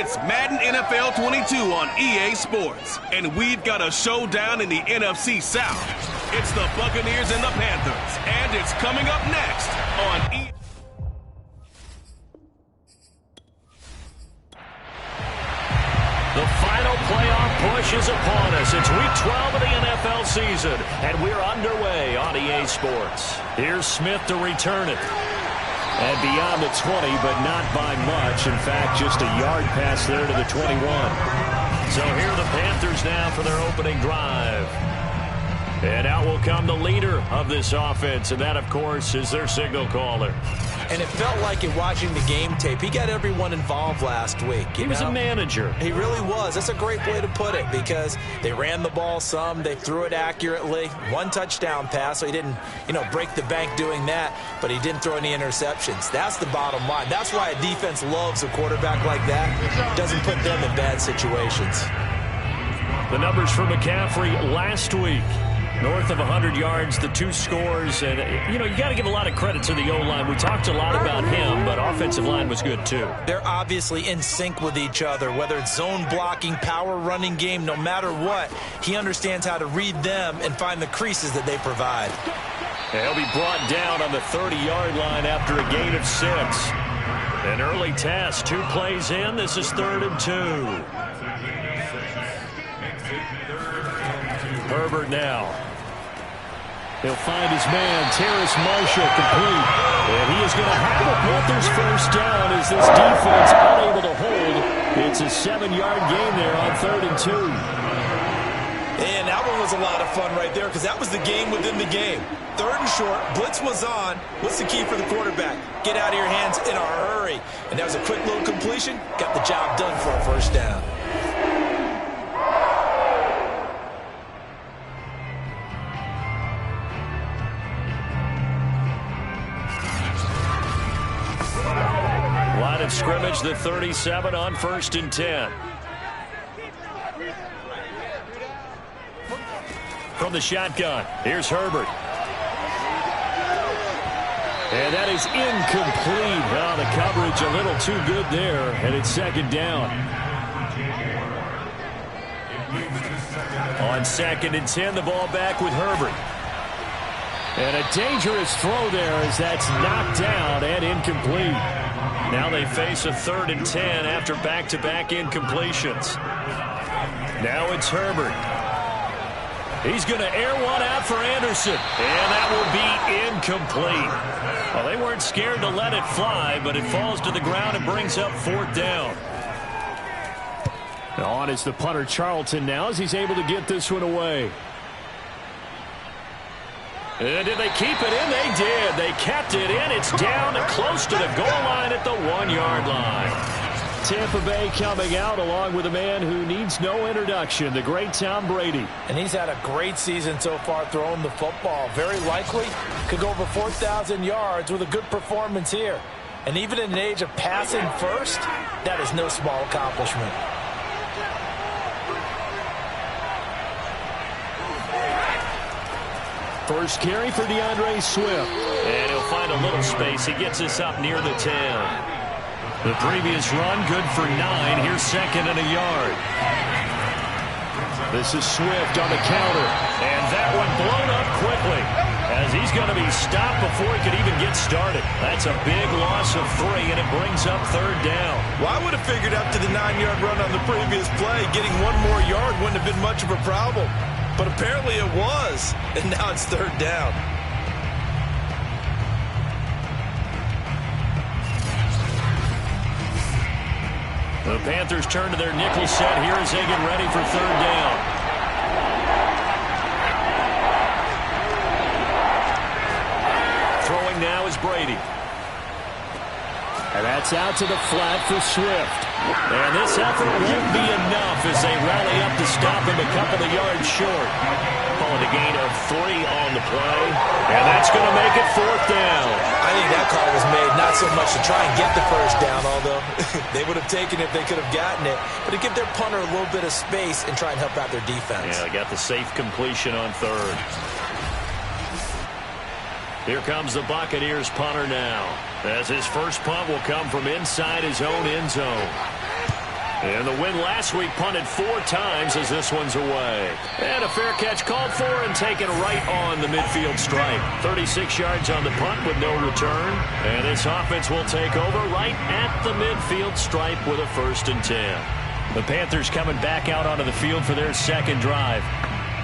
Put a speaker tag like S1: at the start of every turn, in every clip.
S1: It's Madden NFL 22 on EA Sports, and we've got a showdown in the NFC South. It's the Buccaneers and the Panthers, and it's coming up next on EA.
S2: The final playoff push is upon us. It's week 12 of the NFL season, and we're underway on EA Sports. Here's Smith to return it. And beyond the 20, but not by much. In fact, just a yard pass there to the 21. So here are the Panthers now for their opening drive. And out will come the leader of this offense, and that, of course, is their signal caller.
S3: And it felt like in watching the game tape, he got everyone involved last week.
S2: He was a manager.
S3: He really was. That's a great way to put it, because they ran the ball some, they threw it accurately. One touchdown pass, so he didn't, break the bank doing that, but he didn't throw any interceptions. That's the bottom line. That's why a defense loves a quarterback like that. Doesn't put them in bad situations.
S2: The numbers for McCaffrey last week. North of 100 yards, the 2 scores, and, you got to give a lot of credit to the O-line. We talked a lot about him, but offensive line was good, too.
S3: They're obviously in sync with each other, whether it's zone blocking, power running game, no matter what. He understands how to read them and find the creases that they provide.
S2: And he'll be brought down on the 30-yard line after a gain of 6. An early test, 2 plays in. This is 3rd and 2. Herbert now. He'll find his man, Terrace Marshall, complete. And he is going to have the Panthers first down as this defense unable to hold. It's a 7-yard gain there on 3rd and 2.
S3: And that one was a lot of fun right there, because that was the game within the game. 3rd and short, blitz was on. What's the key for the quarterback? Get out of your hands in a hurry. And that was a quick little completion. Got the job done for a first down.
S2: Line of scrimmage, the 37 on 1st and 10. From the shotgun, here's Herbert. And that is incomplete. Oh, the coverage a little too good there, and it's 2nd down. On 2nd and 10, the ball back with Herbert. And a dangerous throw there as that's knocked down and incomplete. Now they face a 3rd and 10 after back-to-back incompletions. Now it's Herbert. He's going to air one out for Anderson, and that will be incomplete. Well, they weren't scared to let it fly, but it falls to the ground and brings up 4th down. On is the punter Charlton now as he's able to get this one away. And did they keep it in? They did. They kept it in. It's down close to the goal line at the 1-yard line. Tampa Bay coming out along with a man who needs no introduction, the great Tom Brady.
S3: And he's had a great season so far throwing the football. Very likely could go over 4,000 yards with a good performance here. And even in an age of passing first, that is no small accomplishment.
S2: First carry for DeAndre Swift. And he'll find a little space. He gets us up near the 10. The previous run, good for 9. Here's 2nd and a yard. This is Swift on the counter. And that one blown up quickly as he's going to be stopped before he could even get started. That's a big loss of 3, and it brings up 3rd down.
S3: Well, I would have figured up to the 9-yard run on the previous play. Getting 1 more yard wouldn't have been much of a problem. But apparently it was, and now it's 3rd down.
S2: The Panthers turn to their nickel set here as they get ready for 3rd down. Throwing now is Brady. And that's out to the flat for Swift. And this effort won't be enough as they rally up to stop him a couple of yards short. Calling a gain of 3 on the play. And that's going to make it 4th down.
S3: I think that call was made not so much to try and get the first down, although they would have taken it if they could have gotten it, but to give their punter a little bit of space and try and help out their defense.
S2: Yeah, they got the safe completion on 3rd. Here comes the Buccaneers punter now, as his first punt will come from inside his own end zone. And the win last week punted 4 times as this one's away. And a fair catch called for and taken right on the midfield stripe. 36 yards on the punt with no return. And this offense will take over right at the midfield stripe with a 1st and 10. The Panthers coming back out onto the field for their second drive.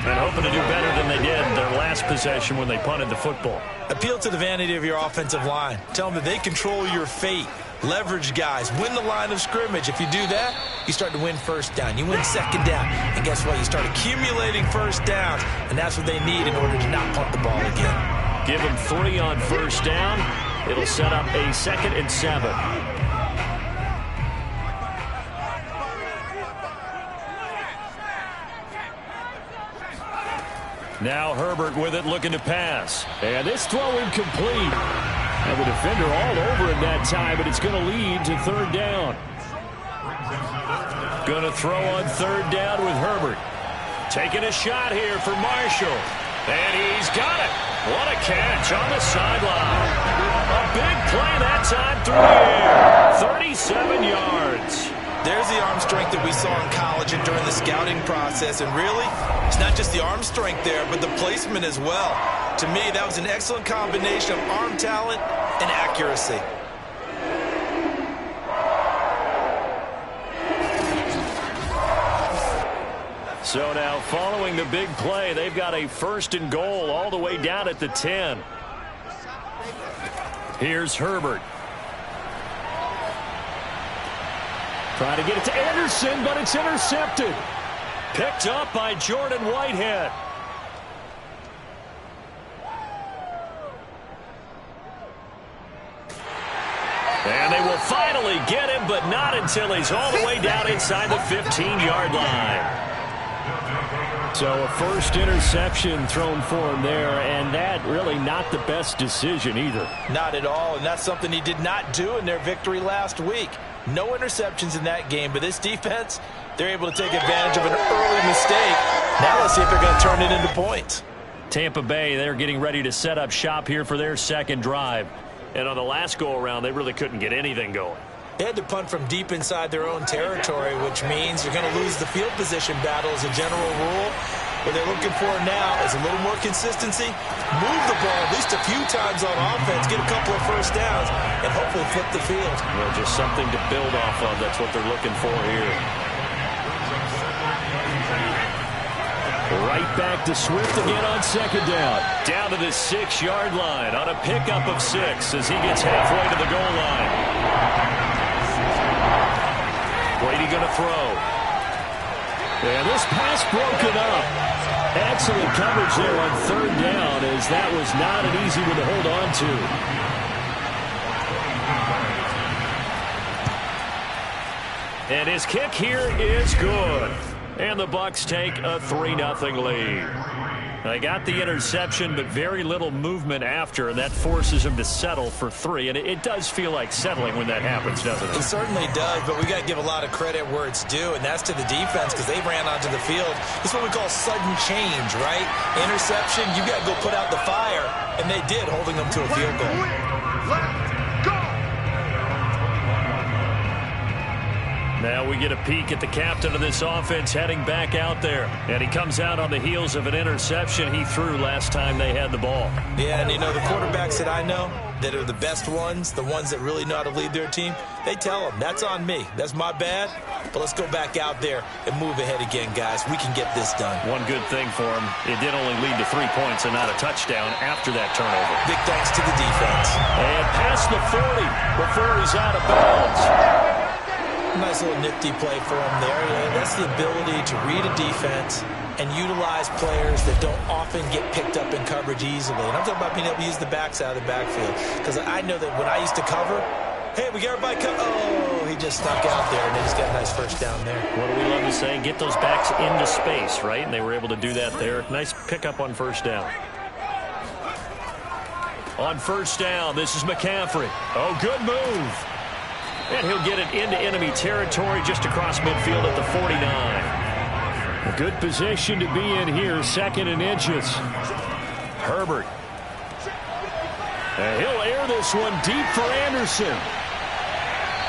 S2: And hoping to do better than they did their last possession when they punted the football.
S3: Appeal to the vanity of your offensive line. Tell them that they control your fate. Leverage guys. Win the line of scrimmage. If you do that, you start to win 1st down. You win 2nd down. And guess what? You start accumulating 1st downs. And that's what they need in order to not punt the ball again.
S2: Give them 3 on 1st down. It'll set up a 2nd and 7. Now Herbert with it, looking to pass. And this throw incomplete. And the defender all over it that time, but it's going to lead to 3rd down. Going to throw on 3rd down with Herbert. Taking a shot here for Marshall. And he's got it. What a catch on the sideline. A big play that time through the air. 37 yards.
S3: There's the arm strength that we saw in college and during the scouting process. And really, it's not just the arm strength there, but the placement as well. To me, that was an excellent combination of arm talent and accuracy.
S2: So now, following the big play, they've got a 1st and goal all the way down at the 10. Here's Herbert. Trying to get it to Anderson, but it's intercepted. Picked up by Jordan Whitehead. And they will finally get him, but not until he's all the way down inside the 15-yard line. So a 1st interception thrown for him there, and that really not the best decision either.
S3: Not at all, and that's something he did not do in their victory last week. No interceptions in that game, but this defense, they're able to take advantage of an early mistake. Now let's see if they're going to turn it into points.
S2: Tampa Bay, they're getting ready to set up shop here for their 2nd drive. And on the last go-around, they really couldn't get anything going.
S3: They had to punt from deep inside their own territory, which means you're going to lose the field position battle as a general rule. What they're looking for now is a little more consistency, move the ball at least a few times on offense, get a couple of 1st downs, and hopefully flip the field.
S2: Well, just something to build off of. That's what they're looking for here. Right back to Swift again on 2nd down. Down to the 6-yard line on a pickup of 6 as he gets halfway to the goal line. Brady going to throw. And this pass broken up. Excellent coverage there on 3rd down, as that was not an easy one to hold on to. And his kick here is good. And the Bucs take a 3-0 lead. They got the interception, but very little movement after, and that forces him to settle for 3. And it does feel like settling when that happens, doesn't it?
S3: It certainly does, but we got to give a lot of credit where it's due, and that's to the defense because they ran onto the field. This is what we call sudden change, right? Interception, you got to go put out the fire, and they did, holding them to a field goal.
S2: Now we get a peek at the captain of this offense heading back out there. And he comes out on the heels of an interception he threw last time they had the ball.
S3: Yeah, and you know, the quarterbacks that I know that are the best ones, the ones that really know how to lead their team, they tell them, that's on me. That's my bad. But let's go back out there and move ahead again, guys. We can get this done.
S2: One good thing for him, it did only lead to 3 points and not a touchdown after that turnover.
S3: Big thanks to the defense.
S2: And past the 40 before he's out of bounds.
S3: Nice little nifty play for him there. Yeah, that's the ability to read a defense and utilize players that don't often get picked up in coverage easily. And I'm talking about being able to use the backside of the backfield. Because I know that when I used to cover, hey, we got everybody cover. Oh, he just stuck out there, and he's got a nice 1st down there.
S2: What do we love to say? Get those backs into space, right? And they were able to do that there. Nice pickup on 1st down. On 1st down, this is McCaffrey. Oh, good move. And he'll get it into enemy territory just across midfield at the 49. A good position to be in here, 2nd and inches. Herbert. And he'll air this one deep for Anderson.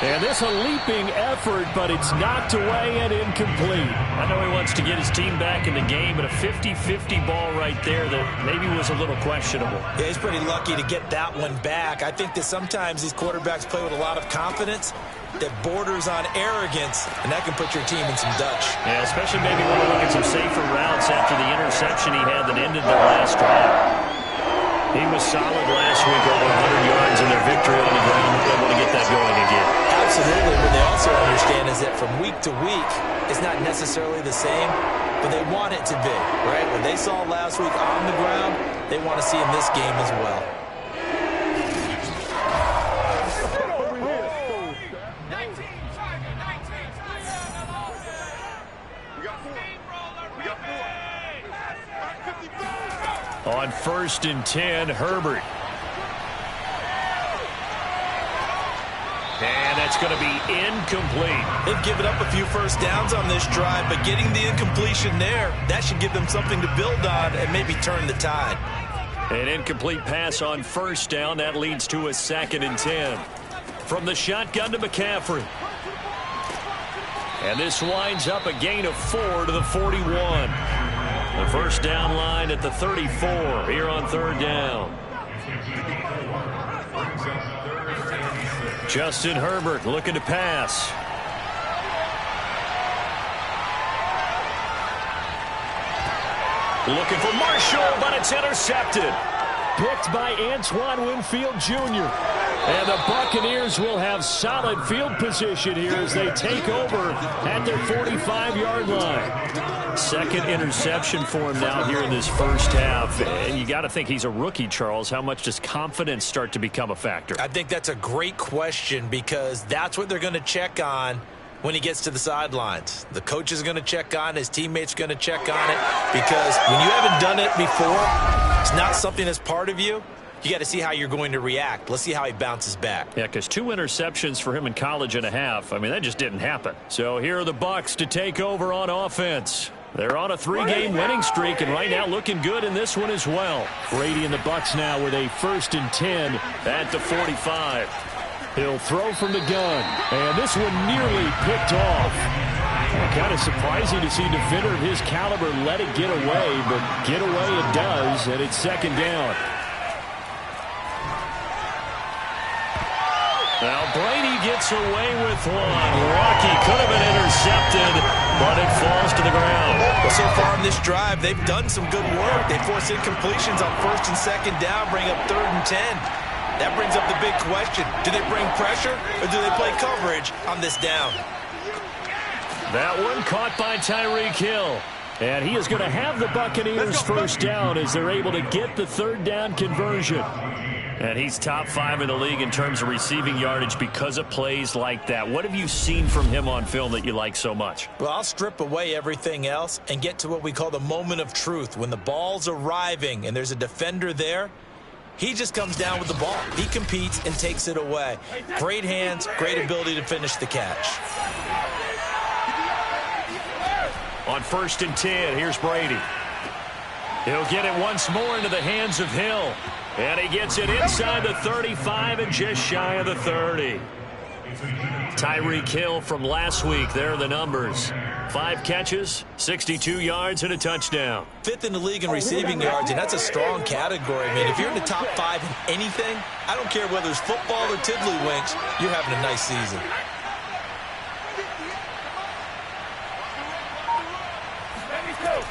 S2: And this a leaping effort, but it's knocked away and incomplete. I know he wants to get his team back in the game, but a 50-50 ball right there that maybe was a little questionable.
S3: Yeah, he's pretty lucky to get that one back. I think that sometimes these quarterbacks play with a lot of confidence that borders on arrogance, and that can put your team in some Dutch.
S2: Yeah, especially maybe want to look at some safer routes after the interception he had that ended their last drive. He was solid last week, over 100 yards in their victory on the ground. They want to get that going again.
S3: Absolutely. What they also understand is that from week to week, it's not necessarily the same, but they want it to be, right? What they saw last week on the ground, they want to see in this game as well.
S2: On 1st and 10, Herbert. And that's going to be incomplete.
S3: They've given up a few first downs on this drive, but getting the incompletion there, that should give them something to build on and maybe turn the tide.
S2: An incomplete pass on 1st down. That leads to a 2nd and 10. From the shotgun to McCaffrey. And this winds up a gain of 4 to the 41. The first down line at the 34 here on 3rd down. Justin Herbert looking to pass. Looking for Marshall, but it's intercepted. Picked by Antoine Winfield Jr. And the Buccaneers will have solid field position here as they take over at their 45-yard line. Second interception for him now here in this first half. And you got to think he's a rookie, Charles. How much does confidence start to become a factor?
S3: I think that's a great question because that's what they're going to check on when he gets to the sidelines. The coach is going to check on, his teammates are going to check on it, because when you haven't done it before, it's not something that's part of you. You got to see how you're going to react. Let's see how he bounces back.
S2: Yeah, because 2 interceptions for him in college and a half. I mean, that just didn't happen. So here are the Bucs to take over on offense. They're on a 3-game winning streak, and right now looking good in this one as well. Brady and the Bucs now with a 1st and 10 at the 45. He'll throw from the gun, and this one nearly picked off. Kind of surprising to see a defender of his caliber let it get away, but get away it does, and it's 2nd down. Now Brady gets away with one. Lucky, could have been intercepted, but it falls to the ground.
S3: Well, so far in this drive, they've done some good work. They force incompletions on 1st and 2nd down, bring up 3rd and 10. That brings up the big question. Do they bring pressure or do they play coverage on this down?
S2: That one caught by Tyreek Hill. And he is going to have the Buccaneers first down as they're able to get the 3rd down conversion. And he's top 5 in the league in terms of receiving yardage because of plays like that. What have you seen from him on film that you like so much?
S3: Well, I'll strip away everything else and get to what we call the moment of truth. When the ball's arriving and there's a defender there, he just comes down with the ball. He competes and takes it away. Great hands, great ability to finish the catch.
S2: On 1st and 10, here's Brady. He'll get it once more into the hands of Hill. And he gets it inside the 35 and just shy of the 30. Tyreek Hill from last week. There are the numbers. 5 catches, 62 yards, and a touchdown.
S3: 5th in the league in receiving yards, and that's a strong category. I mean, if you're in the top 5 in anything, I don't care whether it's football or tiddlywinks, you're having a nice season.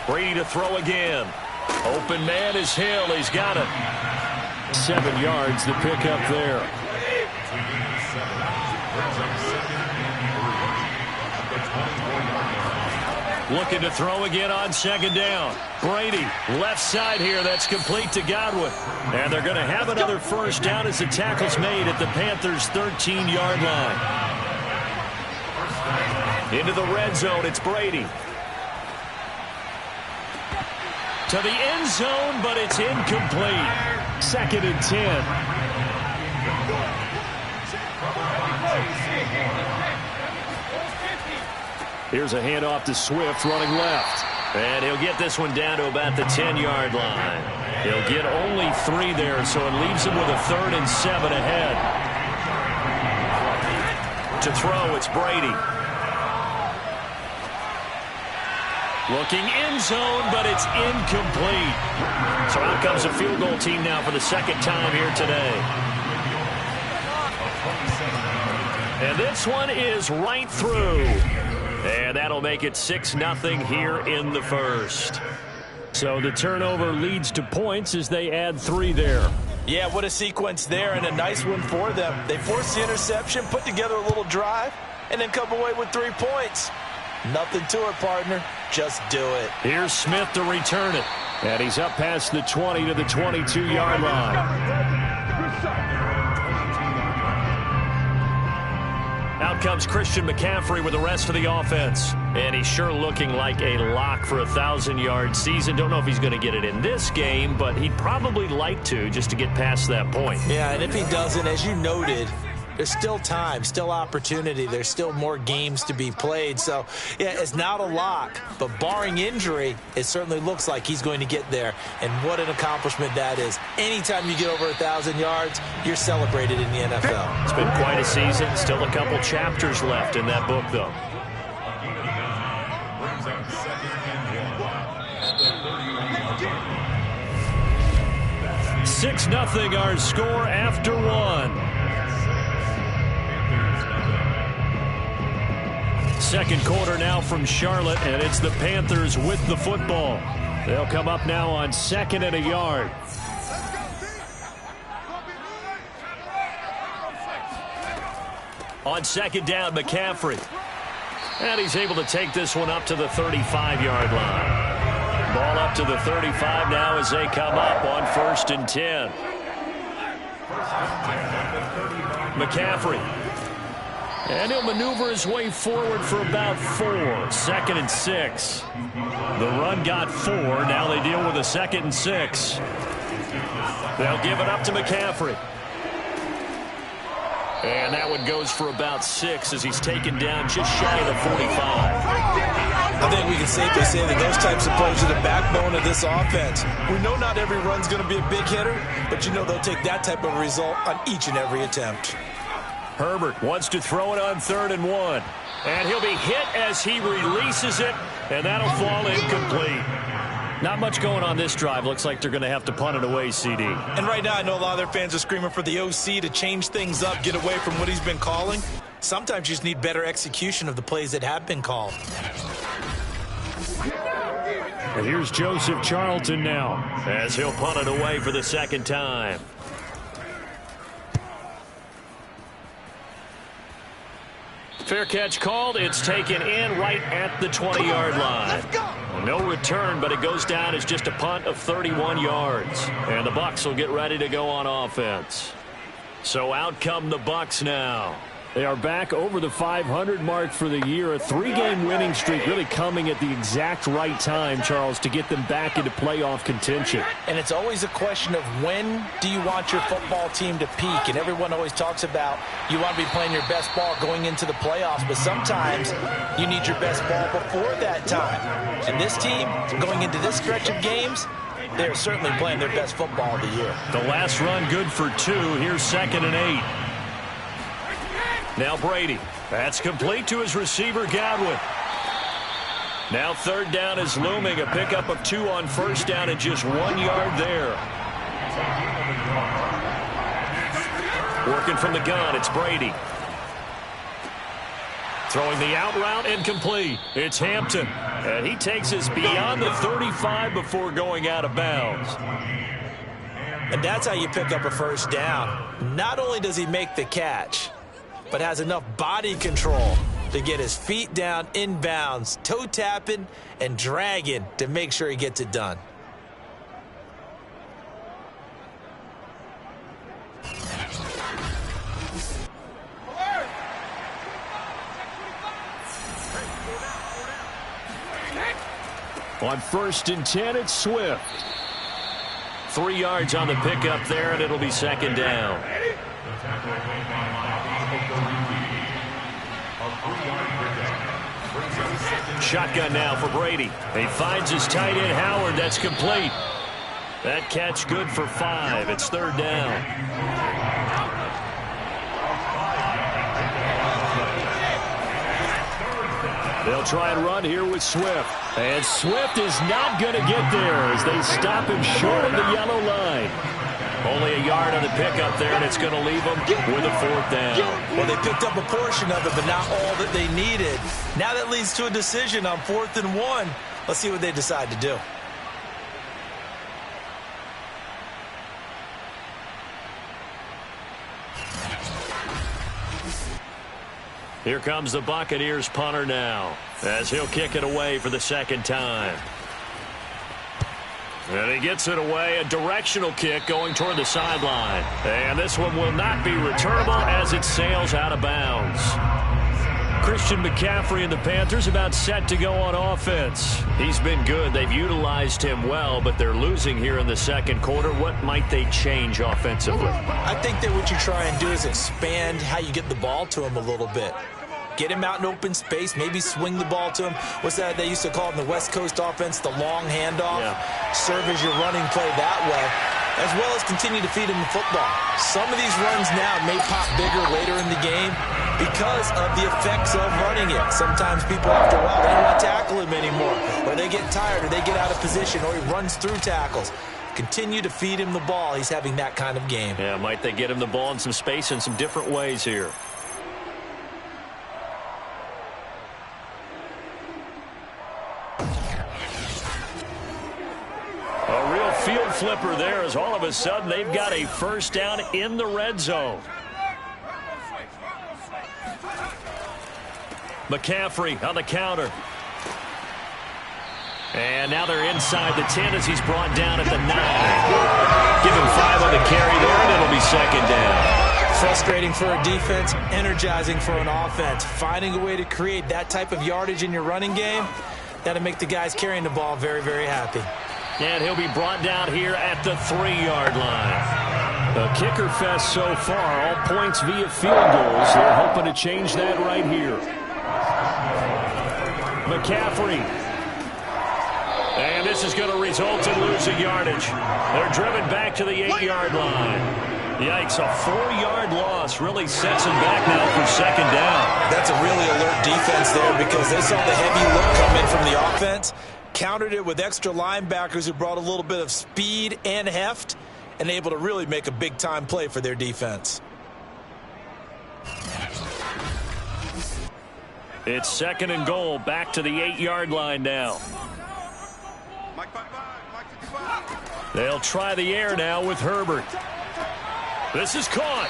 S2: Brady to throw again. Open man is Hill. He's got it. 7 yards to pick up there. Looking to throw again on 2nd down. Brady, left side here. That's complete to Godwin. And they're going to have another first down as the tackle's made at the Panthers' 13-yard line. Into the red zone, it's Brady. To the end zone, but it's incomplete. 2nd and 10. Here's a handoff to Swift running left. And he'll get this one down to about the 10-yard line. He'll get only 3 there, so it leaves him with a 3rd and 7 ahead. To throw, it's Brady. Looking end zone, but it's incomplete. So out comes a field goal team now for the second time here today. And this one is right through. And that'll make it 6-0 here in the first. So the turnover leads to points as they add 3 there.
S3: Yeah, what a sequence there, and a nice one for them. They forced the interception, put together a little drive, and then come away with 3 points. Nothing to it, partner. Just do it.
S2: Here's Smith to return it. And he's up past the 20 to the 22-yard line. Out comes Christian McCaffrey with the rest of the offense. And he's sure looking like a lock for a 1,000-yard season. Don't know if he's going to get it in this game, but he'd probably like to just to get past that point.
S3: Yeah, and if he doesn't, as you noted, there's still time, still opportunity. There's still more games to be played. So, yeah, it's not a lock, but barring injury, it certainly looks like he's going to get there. And what an accomplishment that is. Anytime you get over 1,000 yards, you're celebrated in the NFL.
S2: It's been quite a season. Still a couple chapters left in that book, though. $6-0 our score after 1. Second quarter now from Charlotte, and it's the Panthers with the football. They'll come up now on 2nd and a yard. On 2nd down, McCaffrey. And he's able to take this one up to the 35-yard line. Ball up to the 35 now as they come up on 1st and 10. McCaffrey. And he'll maneuver his way forward for about 4. 2nd and 6. The run got 4. Now they deal with a 2nd and 6. They'll give it up to McCaffrey. And that one goes for about 6 as he's taken down just shy of the 45.
S3: I think we can safely say that those types of plays are the backbone of this offense. We know not every run's going to be a big hitter, but you know they'll take that type of result on each and every attempt.
S2: Herbert wants to throw it on 3rd and 1. And he'll be hit as he releases it, and that'll fall incomplete. Not much going on this drive. Looks like they're going to have to punt it away, CD.
S3: And right now I know a lot of their fans are screaming for the OC to change things up, get away from what he's been calling. Sometimes you just need better execution of the plays that have been called.
S2: And here's Joseph Charlton now as he'll punt it away for the 2nd time. Fair catch called. It's taken in right at the 20-yard line. No return, but it goes down as just a punt of 31 yards. And the Bucs will get ready to go on offense. So out come the Bucs now. They are back over the 500 mark for the year. A 3-game winning streak really coming at the exact right time, Charles, to get them back into playoff contention.
S3: And it's always a question of when do you want your football team to peak? And everyone always talks about you want to be playing your best ball going into the playoffs, but sometimes you need your best ball before that time. And this team, going into this stretch of games, they're certainly playing their best football of the year.
S2: The last run good for 2. Here's 2nd and 8. Now Brady. That's complete to his receiver, Godwin. Now 3rd down is looming. A pickup of 2 on 1st down and just 1 yard there. Working from the gun, it's Brady. Throwing the out route incomplete. It's Hampton. And he takes us beyond the 35 before going out of bounds.
S3: And that's how you pick up a 1st down. Not only does he make the catch, but has enough body control to get his feet down inbounds, toe tapping and dragging to make sure he gets it done.
S2: On 1st and 10, it's Swift. 3 yards on the pickup there, and it'll be 2nd down. Shotgun now for Brady. He finds his tight end, Howard. That's complete. That catch good for 5. It's 3rd down. They'll try and run here with Swift. And Swift is not going to get there as they stop him short of the yellow line. Only a yard on the pickup there, and it's going to leave them with a 4th down.
S3: Well, they picked up a portion of it, but not all that they needed. Now that leads to a decision on 4th and 1. Let's see what they decide to do.
S2: Here comes the Buccaneers punter now, as he'll kick it away for the 2nd time. And he gets it away, a directional kick going toward the sideline. And this one will not be returnable as it sails out of bounds. Christian McCaffrey and the Panthers about set to go on offense. He's been good. They've utilized him well, but they're losing here in the 2nd quarter. What might they change offensively?
S3: I think that what you try and do is expand how you get the ball to him a little bit. Get him out in open space, maybe swing the ball to him. What's that they used to call in the West Coast offense, the long handoff? Yeah. Serve as your running play that way, as well as continue to feed him the football. Some of these runs now may pop bigger later in the game because of the effects of running it. Sometimes people, after a while, they don't want to tackle him anymore, or they get tired, or they get out of position, or he runs through tackles. Continue to feed him the ball. He's having that kind of game.
S2: Yeah, might they get him the ball in some space in some different ways here. A real field flipper there as all of a sudden they've got a 1st down in the red zone. McCaffrey on the counter. And now they're inside the 10 as he's brought down at the 9. Give him 5 on the carry there, and it'll be 2nd down.
S3: Frustrating for a defense, energizing for an offense. Finding a way to create that type of yardage in your running game, that'll make the guys carrying the ball very, very happy.
S2: And he'll be brought down here at the 3-yard line. A kicker fest so far, all points via field goals. They're hoping to change that right here. McCaffrey. And this is going to result in losing yardage. They're driven back to the 8-yard line. Yikes, a 4-yard loss really sets them back now for 2nd down.
S3: That's a really alert defense there because they saw the heavy look come in from the offense, countered it with extra linebackers who brought a little bit of speed and heft, and able to really make a big-time play for their defense.
S2: It's 2nd and goal, back to the 8-yard line now. They'll try the air now with Herbert. This is caught.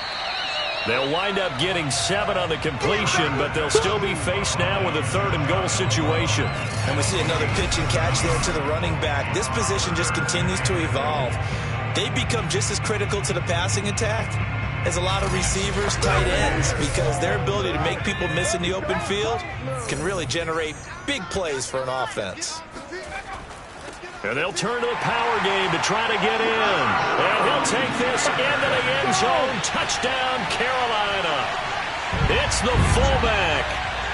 S2: They'll wind up getting 7 on the completion, but they'll still be faced now with a 3rd and goal situation.
S3: And we see another pitch and catch there to the running back. This position just continues to evolve. They become just as critical to the passing attack as a lot of receivers, tight ends, because their ability to make people miss in the open field can really generate big plays for an offense.
S2: And they'll turn to the power game to try to get in. And he'll take this into the end zone. Touchdown, Carolina. It's the fullback.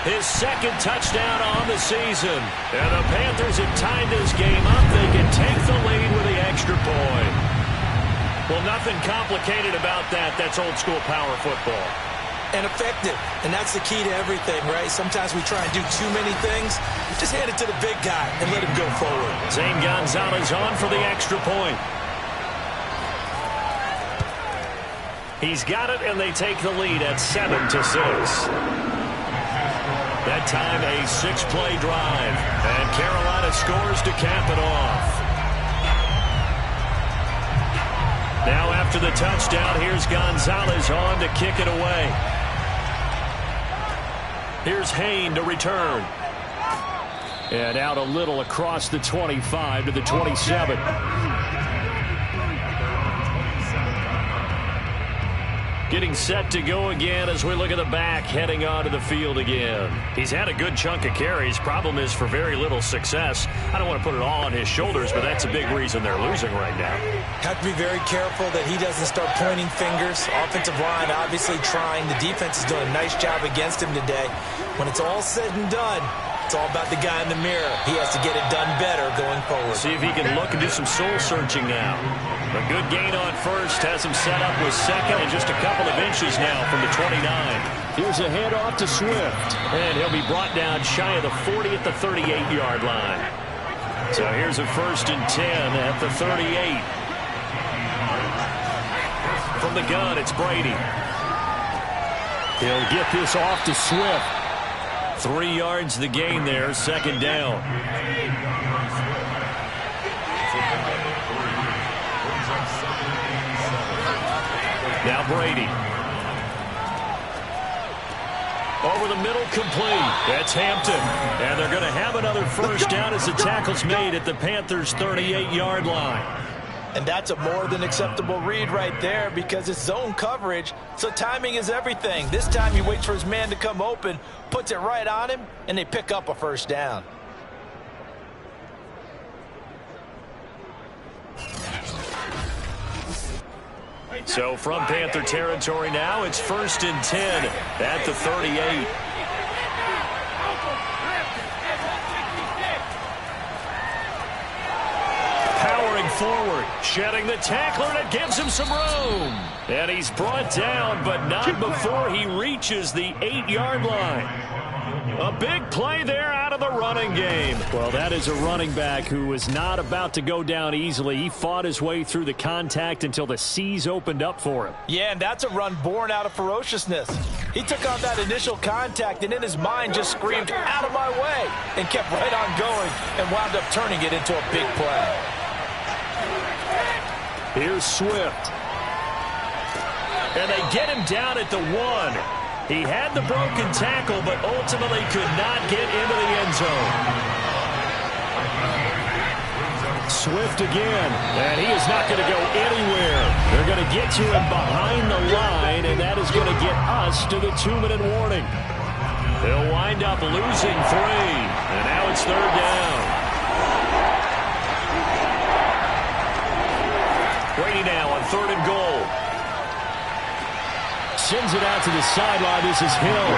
S2: His 2nd touchdown on the season. And the Panthers have tied this game up. They can take the lead with the extra point. Well, nothing complicated about that. That's old-school power football.
S3: And effective. And that's the key to everything, right? Sometimes we try and do too many things. Just hand it to the big guy and let him go forward.
S2: Zane Gonzalez on for the extra point. He's got it, and they take the lead at 7-6. That time, a 6-play drive. And Carolina scores to cap it off. Now after the touchdown, here's Gonzalez on to kick it away. Here's Hayne to return. And out a little across the 25 to the 27. Getting set to go again as we look at the back heading onto the field again. He's had a good chunk of carries. Problem is for very little success. I don't want to put it all on his shoulders, but that's a big reason they're losing right now.
S3: Have to be very careful that he doesn't start pointing fingers. Offensive line obviously trying. The defense is doing a nice job against him today. When it's all said and done, it's all about the guy in the mirror. He has to get it done better going forward.
S2: See if he can look and do some soul searching now. A good gain on first has him set up with 2nd and just a couple of inches now from the 29. Here's a handoff to Swift. And he'll be brought down shy of the 40 at the 38-yard line. So here's a 1st and 10 at the 38. From the gun, it's Brady. He'll get this off to Swift. 3 yards the gain there, 2nd down. Now Brady. Over the middle, complete. That's Hampton. And they're going to have another 1st down as the tackle's made at the Panthers' 38-yard line.
S3: And that's a more than acceptable read right there because it's zone coverage, so timing is everything. This time he waits for his man to come open, puts it right on him, and they pick up a 1st down.
S2: So from Panther territory now, it's 1st and 10 at the 38. Powering forward, shedding the tackler, and it gives him some room. And he's brought down, but not before he reaches the 8-yard line. A big play there out of the running game. Well, that is a running back who was not about to go down easily. He fought his way through the contact until the seas opened up for him.
S3: Yeah, and that's a run born out of ferociousness. He took on that initial contact and in his mind just screamed, "Out of my way," and kept right on going and wound up turning it into a big play.
S2: Here's Swift. And they get him down at the 1. He had the broken tackle, but ultimately could not get into the end zone. Swift again, and he is not going to go anywhere. They're going to get to him behind the line, and that is going to get us to the 2-minute warning. They'll wind up losing 3, and now it's 3rd down. Brady now on 3rd and goal. Sends it out to the sideline. This is Hill.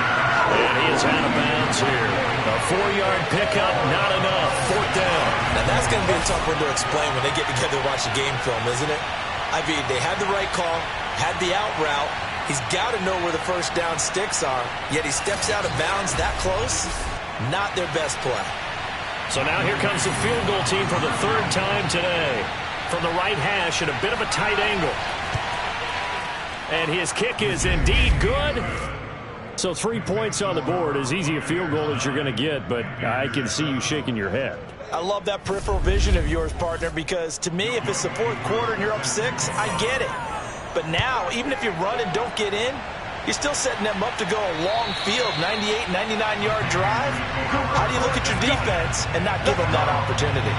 S2: And he is out of bounds here. A 4-yard pickup, not enough. 4th down.
S3: Now that's going to be a tough one to explain when they get together and watch the game film, isn't it? I mean, they had the right call, had the out route. He's got to know where the 1st down sticks are, yet he steps out of bounds that close. Not their best play.
S2: So now here comes the field goal team for the 3rd time today. From the right hash at a bit of a tight angle. And his kick is indeed good. So 3 points on the board. As easy a field goal as you're going to get, but I can see you shaking your head.
S3: I love that peripheral vision of yours, partner, because to me, if it's the 4th quarter and you're up 6, I get it. But now, even if you run and don't get in, you're still setting them up to go a long field, 98, 99-yard drive. How do you look at your defense and not give them that opportunity?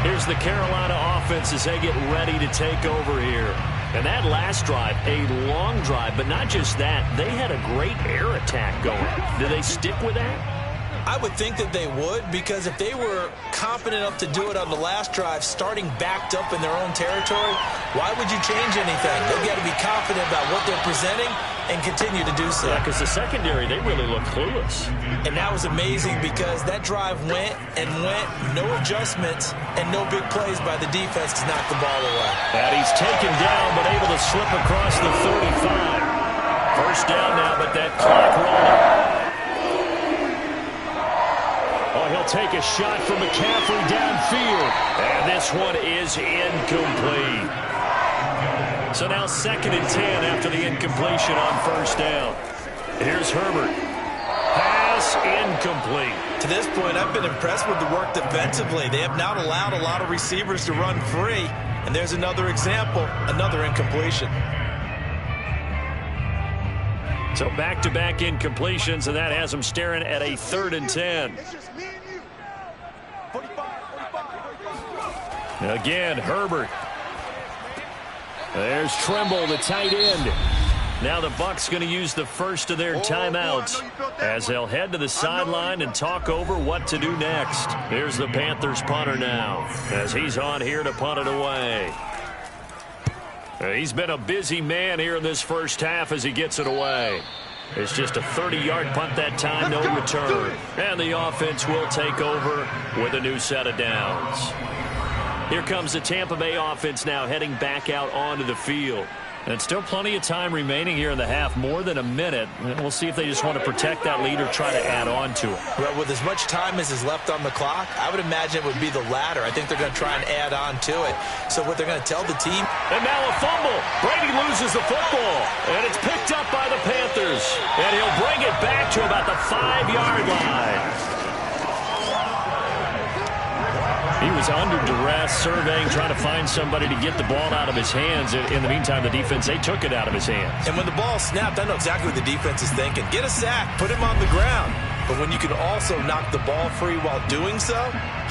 S2: Here's the Carolina offense as they get ready to take over here. And that last drive, a long drive, but not just that. They had a great air attack going. Do they stick with that?
S3: I would think that they would, because if they were confident enough to do it on the last drive, starting backed up in their own territory, why would you change anything? They've got to be confident about what they're presenting and continue to do so.
S2: Yeah, because the secondary, they really look clueless.
S3: And that was amazing because that drive went and went, no adjustments, and no big plays by the defense to knock the ball away.
S2: And he's taken down, but able to slip across the 35. 1st down now, but that clock rolling. Oh, he'll take a shot from McCaffrey downfield. And this one is incomplete. So now 2nd and 10 after the incompletion on 1st down. Here's Herbert. Pass incomplete.
S3: To this point, I've been impressed with the work defensively. They have not allowed a lot of receivers to run free. And there's another example, another incompletion.
S2: So back-to-back incompletions, and that has them staring at a 3rd and 10. Again, Herbert. There's Tremble, the tight end. Now the Bucs going to use the first of their timeouts as they'll head to the sideline and talk over what to do next. Here's the Panthers punter now as he's on here to punt it away. He's been a busy man here in this first half as he gets it away. It's just a 30-yard punt that time, no return. And the offense will take over with a new set of downs. Here comes the Tampa Bay offense now heading back out onto the field. And still plenty of time remaining here in the half, more than a minute. And we'll see if they just want to protect that lead or try to add on to it.
S3: Well, with as much time as is left on the clock, I would imagine it would be the latter. I think they're going to try and add on to it. So what they're going to tell the team.
S2: And now a fumble. Brady loses the football. And it's picked up by the Panthers. And he'll bring it back to about the 5-yard line. He was under duress, surveying, trying to find somebody to get the ball out of his hands. In the meantime, the defense, they took it out of his hands.
S3: And when the ball snapped, I know exactly what the defense is thinking. Get a sack, put him on the ground. But when you can also knock the ball free while doing so,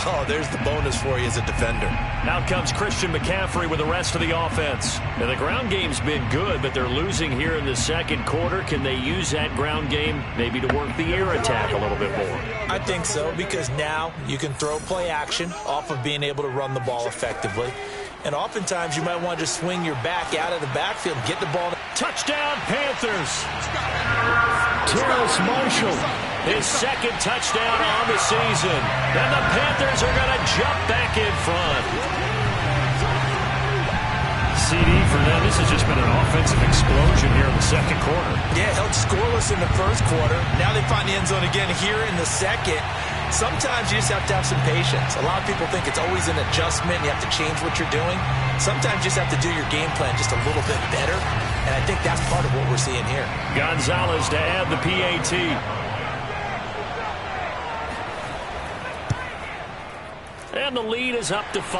S3: oh, there's the bonus for you as a defender.
S2: Out comes Christian McCaffrey with the rest of the offense. Now, the ground game's been good, but they're losing here in the second quarter. Can they use that ground game maybe to work the air attack a little bit more?
S3: I think so, because now you can throw play action off of being able to run the ball effectively. And oftentimes you might want to just swing your back out of the backfield, get the ball.
S2: Touchdown, Panthers. Terrace Marshall, his second touchdown on the season. And the Panthers are going to jump back in front. CD for them. This has just been an offensive explosion here in the second quarter.
S3: Yeah, held scoreless in the first quarter. Now they find the end zone again here in the second. Sometimes you just have to have some patience. A lot of people think it's always an adjustment. You have to change what you're doing. Sometimes you just have to do your game plan just a little bit better. And I think that's part of what we're seeing here.
S2: Gonzalez to add the PAT. And the lead is up to 5.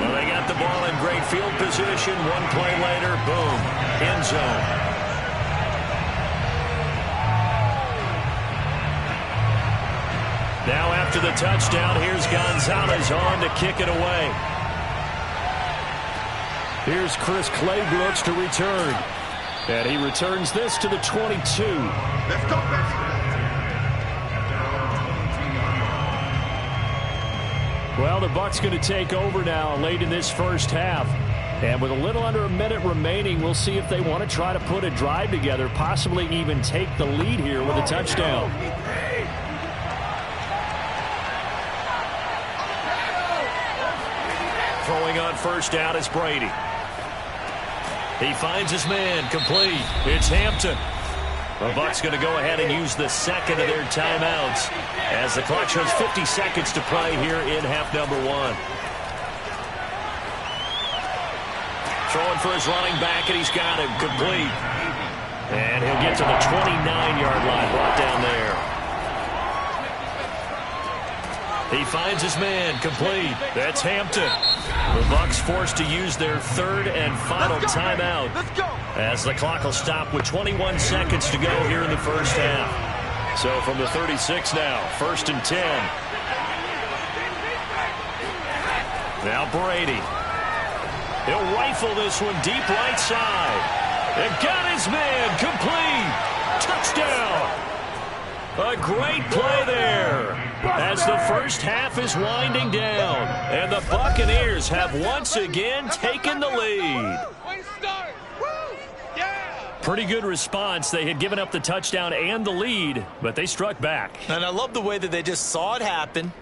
S2: Well, they got the ball in great field position. One play later, boom, end zone. Now after the touchdown, here's Gonzalez on to kick it away. Here's Chris Claybrooks to return. And he returns this to the 22.
S4: Let's go, baby.
S2: Well, the Bucs going to take over now late in this first half. And with a little under a minute remaining, we'll see if they want to try to put a drive together, possibly even take the lead here with a touchdown. Throwing on first down is Brady. He finds his man, complete. It's Hampton. The Bucs going to go ahead and use the second of their timeouts as the clock shows 50 seconds to play here in half number 1. Throwing for his running back, and he's got him, complete. And he'll get to the 29-yard line, brought down there. He finds his man, complete. That's Hampton. The Bucs forced to use their third and final timeout as the clock will stop with 21 seconds to go here in the first half. So from the 36 now, 1st and 10. Now Brady. He'll rifle this one deep right side. And got his man, complete. Touchdown. A great play there as the first half is winding down. And the Buccaneers have once again taken the lead. Pretty good response. They had given up the touchdown and the lead, but they struck back.
S3: And I love the way that they just saw it happen,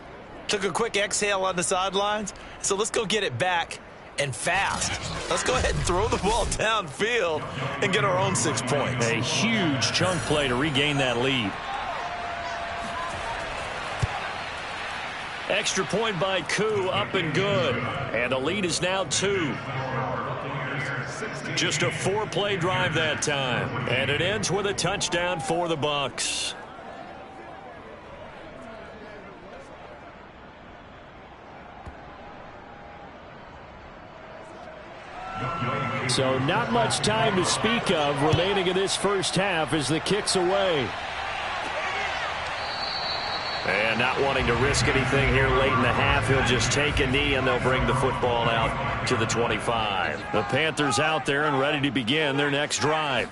S3: took a quick exhale on the sidelines. So let's go get it back and fast. Let's go ahead and throw the ball downfield and get our own 6 points.
S2: A huge chunk play to regain that lead. Extra point by Koo, up and good. And the lead is now 2. Just a 4-play drive that time. And it ends with a touchdown for the Bucs. So not much time to speak of remaining in this first half as the kick's away. And not wanting to risk anything here late in the half, he'll just take a knee and they'll bring the football out to the 25. The Panthers out there and ready to begin their next drive.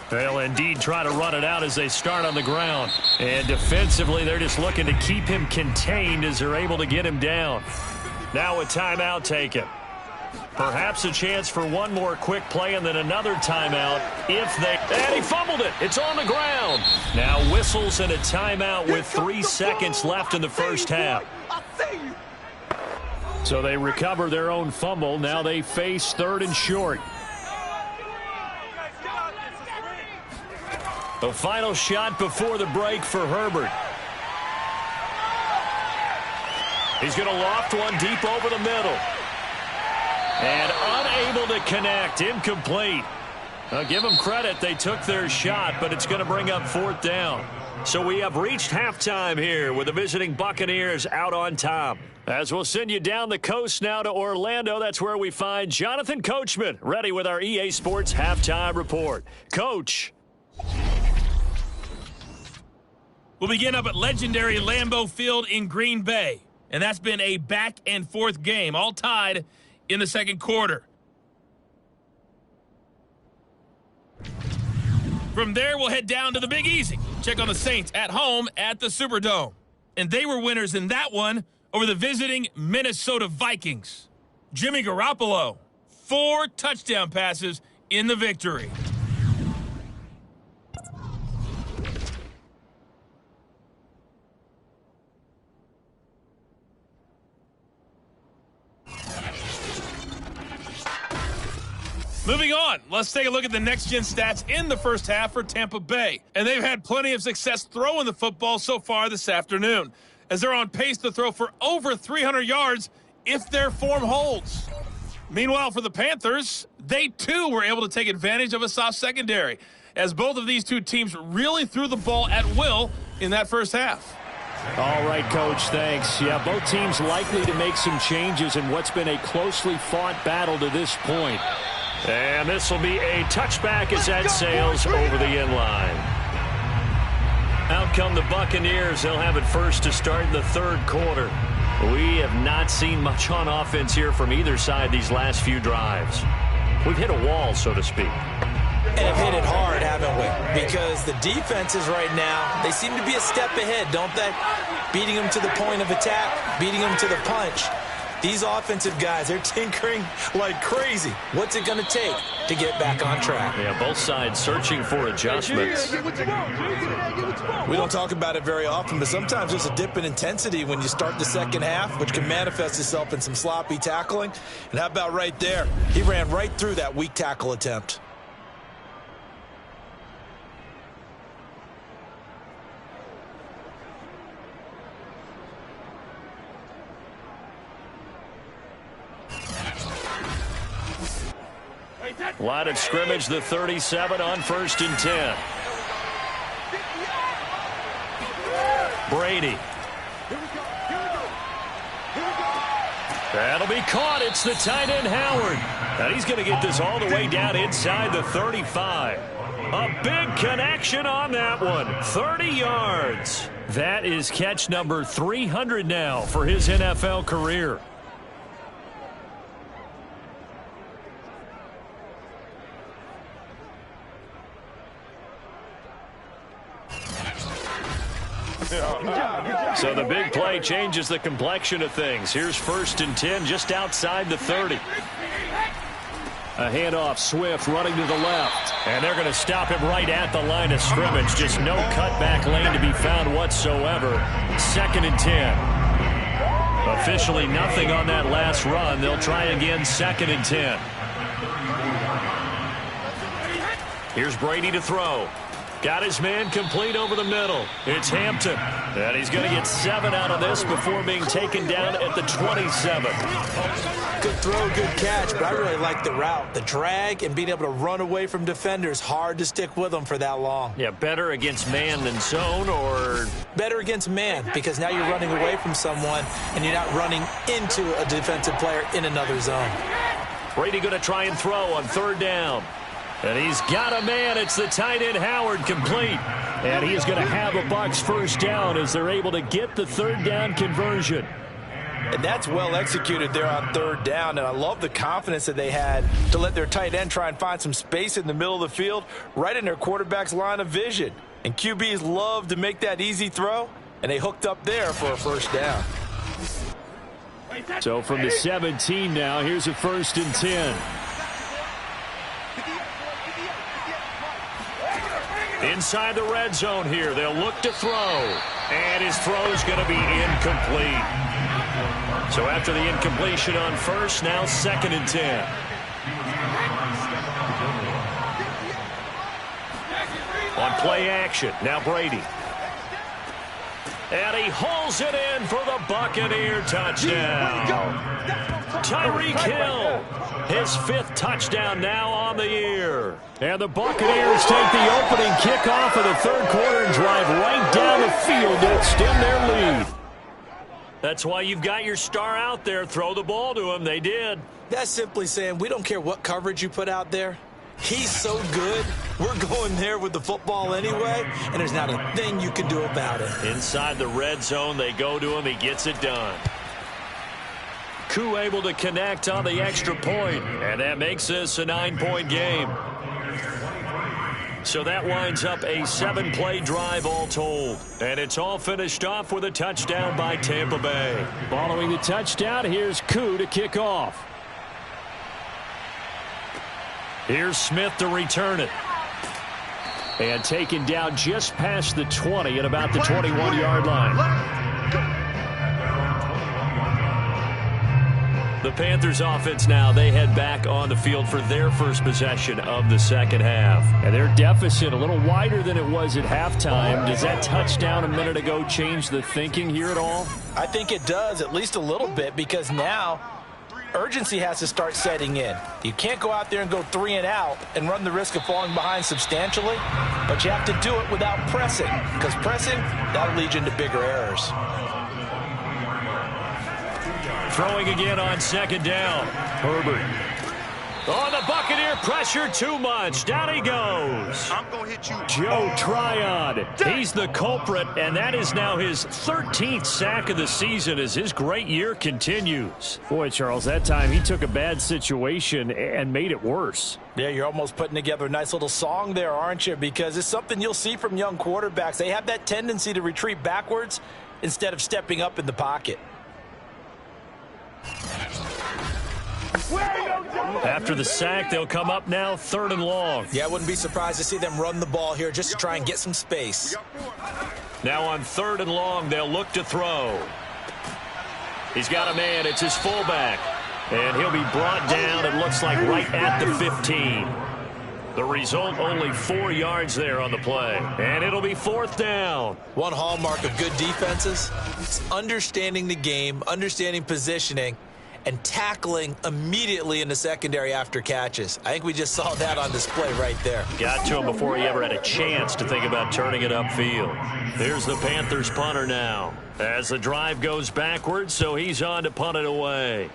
S2: They'll indeed try to run it out as they start on the ground. And defensively, they're just looking to keep him contained as they're able to get him down. Now a timeout taken. Perhaps a chance for one more quick play and then another timeout if they... And he fumbled it. It's on the ground. Now whistles and a timeout with 3 seconds left in the first half. So they recover their own fumble. Now they face 3rd and short. The final shot before the break for Herbert. He's going to loft one deep over the middle. And unable to connect. Incomplete. I'll give them credit. They took their shot, but it's going to bring up 4th down. So we have reached halftime here with the visiting Buccaneers out on top. As we'll send you down the coast now to Orlando, that's where we find Jonathan Coachman ready with our EA Sports Halftime Report. Coach.
S5: We'll begin up at legendary Lambeau Field in Green Bay. And that's been a back-and-forth game, all tied in the second quarter. From there, we'll head down to the Big Easy. Check on the Saints at home at the Superdome. And they were winners in that one over the visiting Minnesota Vikings. Jimmy Garoppolo, 4 touchdown passes in the victory. Moving on, let's take a look at the next-gen stats in the first half for Tampa Bay. And they've had plenty of success throwing the football so far this afternoon, as they're on pace to throw for over 300 yards if their form holds. Meanwhile, for the Panthers, they too were able to take advantage of a soft secondary, as both of these two teams really threw the ball at will in that first half.
S2: All right, Coach, thanks. Yeah, both teams likely to make some changes in what's been a closely fought battle to this point. And this will be a touchback as that sails over the end line. Out come the Buccaneers. They'll have it first to start in the third quarter. We have not seen much on offense here from either side these last few drives. We've hit a wall, so to speak.
S3: And have hit it hard, haven't we? Because the defenses right now, they seem to be a step ahead, don't they? Beating them to the point of attack, beating them to the punch. These offensive guys, they're tinkering like crazy. What's it going to take to get back on track?
S2: Yeah, both sides searching for adjustments.
S3: We don't talk about it very often, but sometimes there's a dip in intensity when you start the second half, which can manifest itself in some sloppy tackling. And how about right there? He ran right through that weak tackle attempt.
S2: Line of scrimmage, the 37 on 1st and 10. Brady. That'll be caught. It's the tight end, Howard. And he's going to get this all the way down inside the 35. A big connection on that one. 30 yards. That is catch number 300 now for his NFL career. So the big play changes the complexion of things. Here's 1st and 10 just outside the 30. A handoff, Swift running to the left. And they're going to stop him right at the line of scrimmage. Just no cutback lane to be found whatsoever. 2nd and 10. Officially nothing on that last run. They'll try again 2nd and 10. Here's Brady to throw. Got his man complete over the middle. It's Hampton. And he's going to get 7 out of this before being taken down at the 27.
S3: Good throw, good catch, but I really like the route. The drag and being able to run away from defenders. Hard to stick with them for that long.
S2: Yeah, better against man than zone, or?
S3: Better against man, because now you're running away from someone and you're not running into a defensive player in another zone.
S2: Brady going to try and throw on 3rd down. And he's got a man. It's the tight end, Howard, complete. And he is going to have a Bucs first down as they're able to get the 3rd down conversion.
S3: And that's well executed there on 3rd down. And I love the confidence that they had to let their tight end try and find some space in the middle of the field, right in their quarterback's line of vision. And QBs love to make that easy throw, and they hooked up there for a first down.
S2: So from the 17 now, here's a 1st and 10. Inside the red zone here, they'll look to throw. And his throw's going to be incomplete. So after the incompletion on first, now 2nd and 10. On play action, now Brady. And he hauls it in for the Buccaneer touchdown. Tyreek Hill, his 5th touchdown now on the year. And the Buccaneers take the opening kickoff of the 3rd quarter and drive right down the field to extend their lead. That's why you've got your star out there. Throw the ball to him. They did.
S3: That's simply saying we don't care what coverage you put out there. He's so good, we're going there with the football anyway, and there's not a thing you can do about it.
S2: Inside the red zone, they go to him. He gets it done. Koo able to connect on the extra point, and that makes this a 9-point game. So that winds up a 7-play drive all told. And it's all finished off with a touchdown by Tampa Bay.
S6: Following the touchdown, here's Koo to kick off.
S2: Here's Smith to return it. And taken down just past the 20 at about the 21-yard line. The Panthers offense now, they head back on the field for their first possession of the 2nd half.
S6: And their deficit a little wider than it was at halftime. Does that touchdown a minute ago change the thinking here at all?
S3: I think it does, at least a little bit, because now urgency has to start setting in. You can't go out there and go 3 and out and run the risk of falling behind substantially, but you have to do it without pressing, because pressing, that'll lead you into bigger errors.
S2: Throwing again on 2nd down. Herbert. Oh, the Buccaneer pressure too much. Down he goes.
S4: I'm going to hit you.
S2: Joe Tryon. He's the culprit, and that is now his 13th sack of the season as his great year continues.
S6: Boy, Charles, that time he took a bad situation and made it worse.
S3: Yeah, you're almost putting together a nice little song there, aren't you? Because it's something you'll see from young quarterbacks. They have that tendency to retreat backwards instead of stepping up in the pocket.
S2: After the sack, they'll come up now 3rd and long.
S3: Yeah, I wouldn't be surprised to see them run the ball here just to try and get some space.
S2: Now on 3rd and long, they'll look to throw. He's got a man. It's his fullback. And he'll be brought down, it looks like, right at the 15. The result, only 4 yards there on the play. And it'll be 4th down.
S3: One hallmark of good defenses is understanding the game, understanding positioning, and tackling immediately in the secondary after catches. I think we just saw that on display right there.
S2: Got to him before he ever had a chance to think about turning it upfield. Here's the Panthers punter now. As the drive goes backwards, so he's on to punt it away.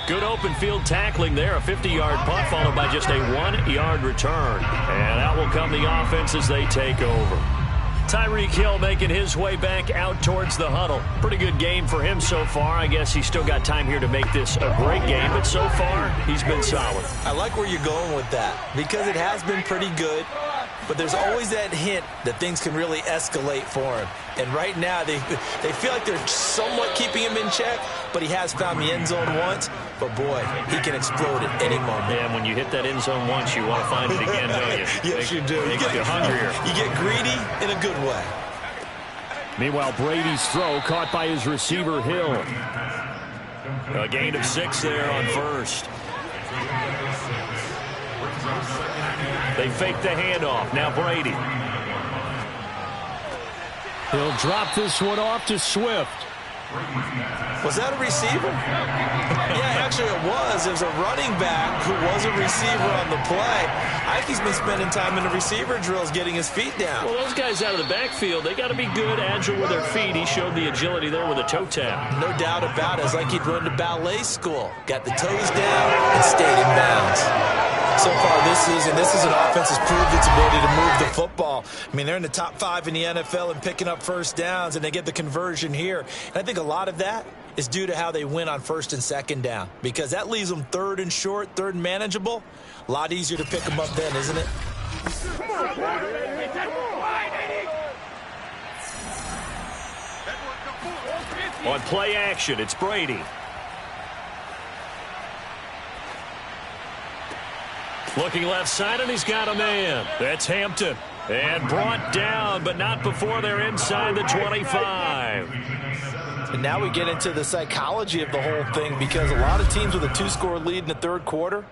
S2: Good open field tackling there. A 50-yard punt followed by just a 1-yard return. And out will come the offense as they take over. Tyreek Hill making his way back out towards the huddle. Pretty good game for him so far. I guess he's still got time here to make this a great game, but so far he's been solid.
S3: I like where you're going with that because it has been pretty good, but there's always that hint that things can really escalate for him. And right now they feel like they're somewhat keeping him in check, but he has found the end zone once. But, boy, he can explode at any moment.
S2: Yeah, and when you hit that end zone once, you want to find it again, don't you?
S3: Yes, you do.
S2: Makes you hungrier.
S3: You get greedy in a good way.
S6: Meanwhile, Brady's throw caught by his receiver, Hill.
S2: A gain of 6 there on first. They fake the handoff. Now Brady.
S6: He'll drop this one off to Swift.
S3: Was that a receiver? Yeah, actually it was. There's a running back who was a receiver on the play. I think he's been spending time in the receiver drills getting his feet down.
S2: Well, those guys out of the backfield, they got to be good, agile with their feet. He showed the agility there with a toe tap.
S3: No doubt about it. It's like he'd run to ballet school. Got the toes down and stayed in bounds. So far this season, this is an offense that's proved its ability to move the football. I mean, they're in the top 5 in the NFL and picking up first downs, and they get the conversion here. And I think a lot of that is due to how they win on 1st and 2nd down, because that leaves them 3rd and short, 3rd and manageable. A lot easier to pick them up then, isn't it?
S2: On play action, it's Brady. Looking left side, and he's got a man. That's Hampton. And brought down, but not before they're inside the 25.
S3: And now we get into the psychology of the whole thing, because a lot of teams with a 2-score lead in the third quarter,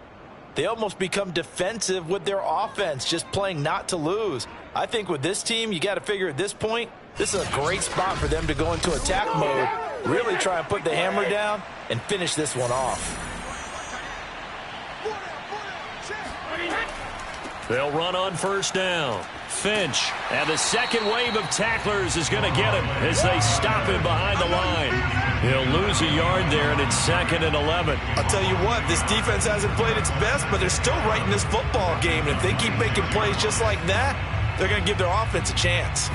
S3: they almost become defensive with their offense, just playing not to lose. I think with this team, you got to figure at this point, this is a great spot for them to go into attack mode, really try and put the hammer down and finish this one off.
S2: They'll run on first down. Finch, and the second wave of tacklers is going to get him as they stop him behind the line. He'll lose a yard there, and it's 2nd and 11.
S3: I'll tell you what, this defense hasn't played its best, but they're still right in this football game. And if they keep making plays just like that, they're going to give their offense a chance.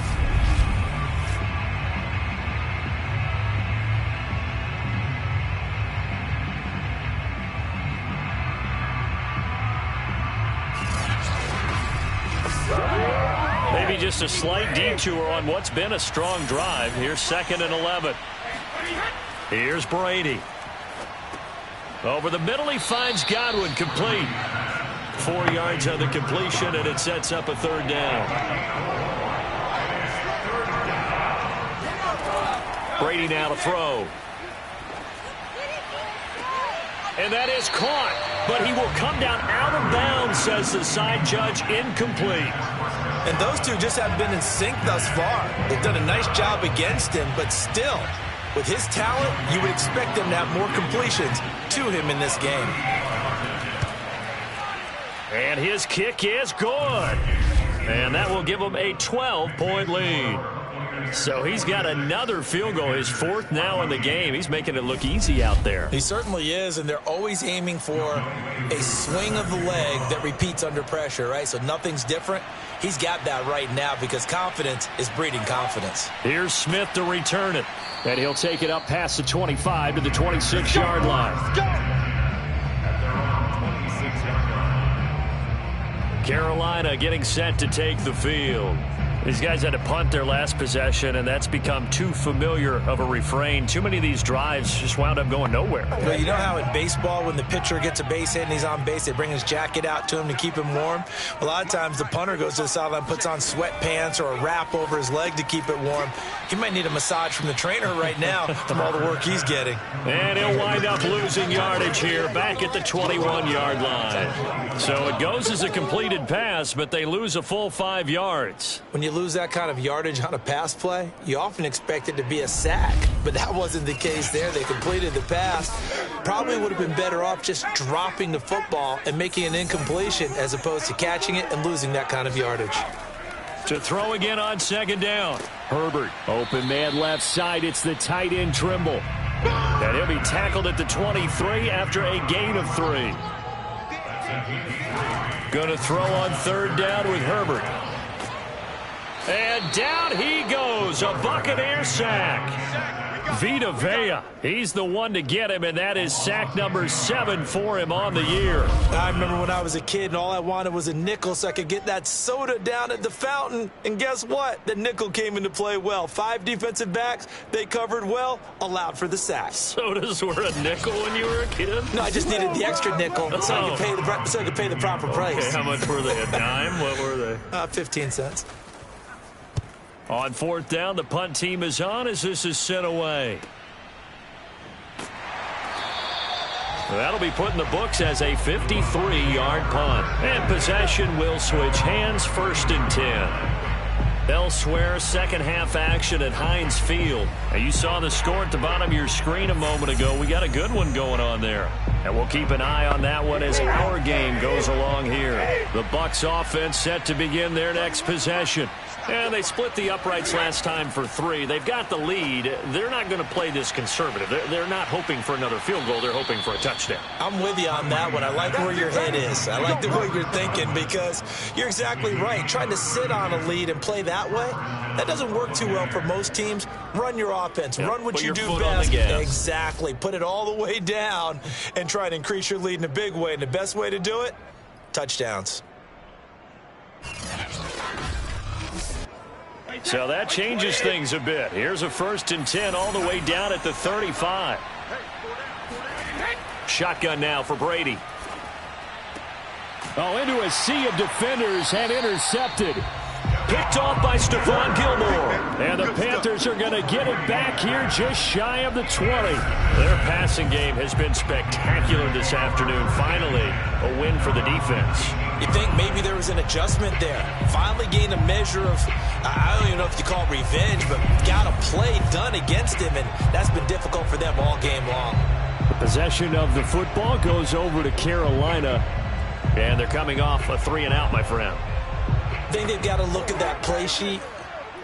S2: Maybe just a slight detour on what's been a strong drive. Here's 2nd and 11. Here's Brady. Over the middle, he finds Godwin, complete. 4 yards on the completion, and it sets up a third down. Brady now to throw. And that is caught, but he will come down out of bounds, says the side judge, incomplete.
S3: And those two just have been in sync thus far. They've done a nice job against him, but still, with his talent, you would expect them to have more completions to him in this game.
S2: And his kick is good. And that will give him a 12-point lead. So he's got another field goal, his 4th now in the game. He's making it look easy out there.
S3: He certainly is, and they're always aiming for a swing of the leg that repeats under pressure, right? So nothing's different. He's got that right now because confidence is breeding confidence.
S2: Here's Smith to return it. And he'll take it up past the 25 to the 26-yard line. Carolina getting set to take the field. These guys had to punt their last possession, and that's become too familiar of a refrain. Too many of these drives just wound up going nowhere.
S3: Well, you know how in baseball, when the pitcher gets a base hit and he's on base, they bring his jacket out to him to keep him warm? A lot of times the punter goes to the sideline, puts on sweatpants or a wrap over his leg to keep it warm. He might need a massage from the trainer right now from all the work he's getting.
S2: And he'll wind up losing yardage here back at the 21-yard line. So it goes as a completed pass, but they lose a full 5 yards.
S3: When you lose that kind of yardage on a pass play, you often expect it to be a sack, but that wasn't the case there. They completed the pass. Probably would have been better off just dropping the football and making an incompletion as opposed to catching it and losing that kind of yardage.
S2: To throw again on 2nd down. Herbert, open man left side. It's the tight end Trimble. And he'll be tackled at the 23 after a gain of 3. Going to throw on 3rd down with Herbert. And down he goes, a Buccaneer sack. Vita Vea, he's the one to get him, and that is sack number 7 for him on the year.
S3: I remember when I was a kid and all I wanted was a nickel so I could get that soda down at the fountain. And guess what? The nickel came into play well. 5 defensive backs, they covered well, allowed for the sack.
S2: Sodas were a nickel when you were a kid?
S3: No, I just needed the extra nickel so I could pay the proper price.
S2: Okay, how much were they? A dime? What were they?
S3: 15 cents.
S2: On 4th down, the punt team is on as this is sent away. That'll be put in the books as a 53-yard punt. And possession will switch hands, 1st and 10. Elsewhere, second half action at Heinz Field. Now, you saw the score at the bottom of your screen a moment ago. We got a good one going on there. And we'll keep an eye on that one as our game goes along here. The Bucs offense set to begin their next possession. And they split the uprights last time for 3. They've got the lead. They're not going to play this conservative. They're not hoping for another field goal. They're hoping for a touchdown.
S3: I'm with you on that one. I like where your head is. I like the way you're thinking because you're exactly right. Trying to sit on a lead and play that way, that doesn't work too well for most teams. Run your offense. Run what you do best. Exactly. Put it all the way down and try to increase your lead in a big way. And the best way to do it, touchdowns.
S2: So that changes things a bit. Here's a 1st and 10 all the way down at the 35. Shotgun now for Brady.
S6: Oh, into a sea of defenders and intercepted.
S2: Picked off by Stephon Gilmore.
S6: And the Panthers are going to get it back here just shy of the 20.
S2: Their passing game has been spectacular this afternoon. Finally, a win for the defense.
S3: You think maybe there was an adjustment there. Finally gained a measure of, I don't even know if you call it revenge, but got a play done against him, and that's been difficult for them all game long.
S6: The possession of the football goes over to Carolina.
S2: And they're coming off a 3-and-out, my friend.
S3: I think they've got to look at that play sheet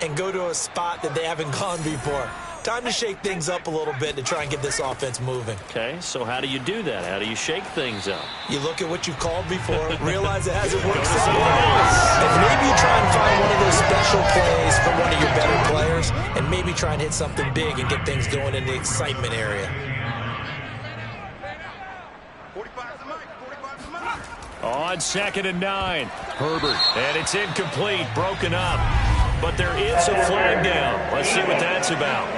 S3: and go to a spot that they haven't gone before. Time to shake things up a little bit to try and get this offense moving.
S2: Okay, so how do you do that? How do you shake things up?
S3: You look at what you've called before, realize it hasn't worked somewhere else. And maybe you try and find one of those special plays from one of your better players, and maybe try and hit something big and get things going in the excitement area.
S4: 45 to Mike. 45 to Mike.
S2: On 2nd and 9. Herbert. And it's incomplete, broken up. But there is a flag down. Let's see what that's about.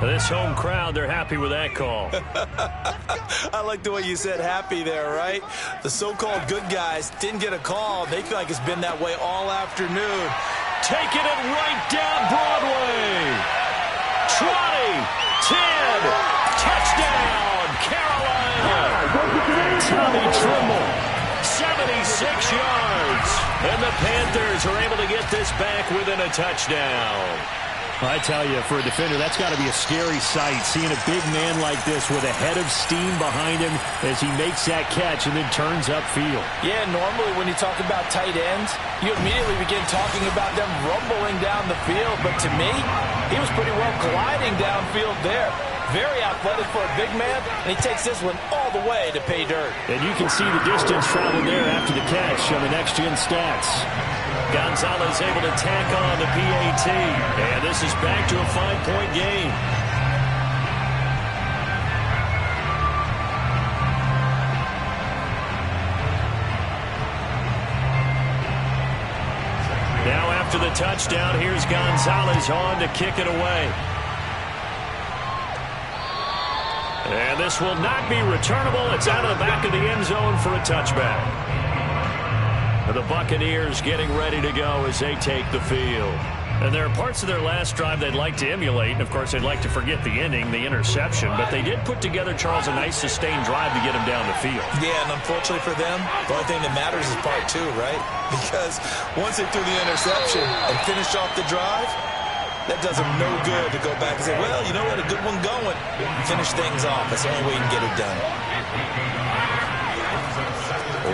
S2: This home crowd, they're happy with that call.
S3: I like the way you said happy there, right? The so-called good guys didn't get a call. They feel like it's been that way all afternoon.
S2: Taking it right down Broadway. 20, 10, touchdown, Carolina.
S6: Tommy Tremble.
S2: 76 yards. And the Panthers are able to get this back within a touchdown.
S6: I tell you, for a defender, that's got to be a scary sight, seeing a big man like this with a head of steam behind him as he makes that catch and then turns upfield.
S3: Yeah, normally when you talk about tight ends, you immediately begin talking about them rumbling down the field. But to me, he was pretty well gliding downfield there. Very athletic for a big man, and he takes this one all the way to pay dirt.
S6: And you can see the distance traveled there after the catch on the next-gen stats.
S2: Gonzalez able to tack on the PAT. And this is back to a 5-point game. Now after the touchdown, here's Gonzalez on to kick it away. And this will not be returnable. It's out of the back of the end zone for a touchback. The Buccaneers getting ready to go as they take the field. And there are parts of their last drive they'd like to emulate. And, of course, they'd like to forget the ending, the interception. But they did put together, Charles, a nice sustained drive to get them down the field.
S3: Yeah, and unfortunately for them, the only thing that matters is part 2, right? Because once they threw the interception and finished off the drive, that does them no good to go back and say, well, you know, we had a good one going. Finish things off. That's the only way you can get it done.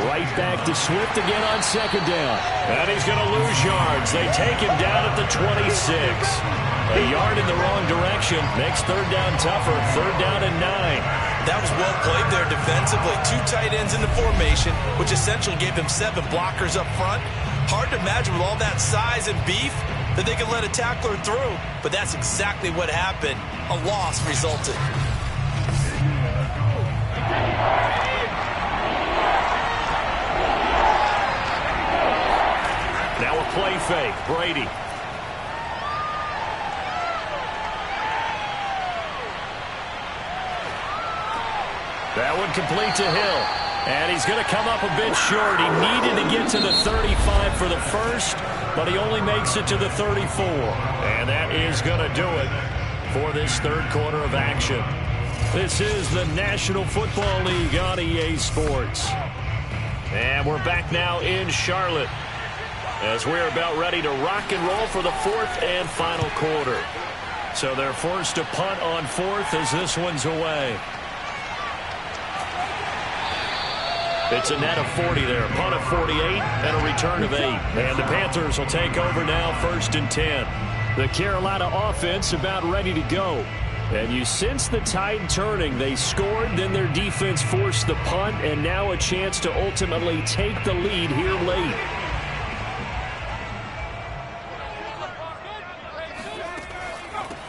S6: Right back to Swift again on 2nd down.
S2: And he's going to lose yards. They take him down at the 26. A yard in the wrong direction. Makes 3rd down tougher. 3rd down and 9.
S3: That was well played there defensively. 2 tight ends in the formation, which essentially gave them 7 blockers up front. Hard to imagine with all that size and beef that they could let a tackler through. But that's exactly what happened. A loss resulted.
S2: Now a play fake. Brady. That one complete to Hill. And he's going to come up a bit short. He needed to get to the 35 for the first, but he only makes it to the 34. And that is going to do it for this 3rd quarter of action. This is the National Football League on EA Sports. And we're back now in Charlotte as we're about ready to rock and roll for the 4th and final quarter. So they're forced to punt on 4th as this one's away. It's a net of 40 there. Punt of 48 and a return of 8. And the Panthers will take over now, 1st and 10.
S6: The Carolina offense about ready to go. And you sense the tide turning. They scored, then their defense forced the punt, and now a chance to ultimately take the lead here late.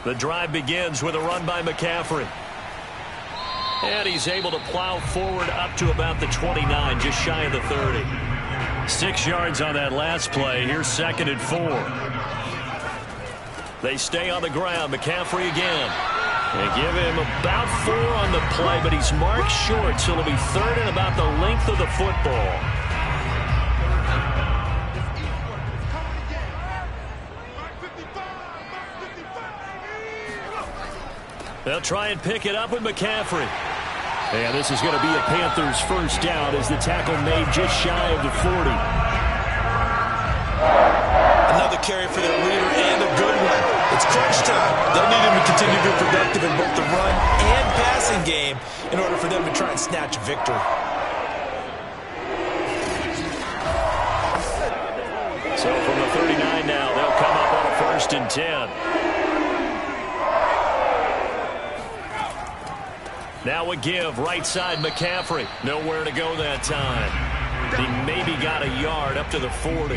S2: The drive begins with a run by McCaffrey. And he's able to plow forward up to about the 29, just shy of the 30. 6 yards on that last play. Here's 2nd and 4. They stay on the ground. McCaffrey again.
S6: They give him about 4 on the play, but he's marked short, so it'll be 3rd and about the length of the football. They'll try and pick it up with McCaffrey. And this is going to be a Panthers first down as the tackle made just shy of the 40.
S3: Another carry for their leader and a good one. It's crunch time. They'll need him to continue to be productive in both the run and passing game in order for them to try and snatch a victory.
S6: So from the 39 now, they'll come up on a 1st and 10. Now a give, right side McCaffrey. Nowhere to go that time. He maybe got a yard up to the 40.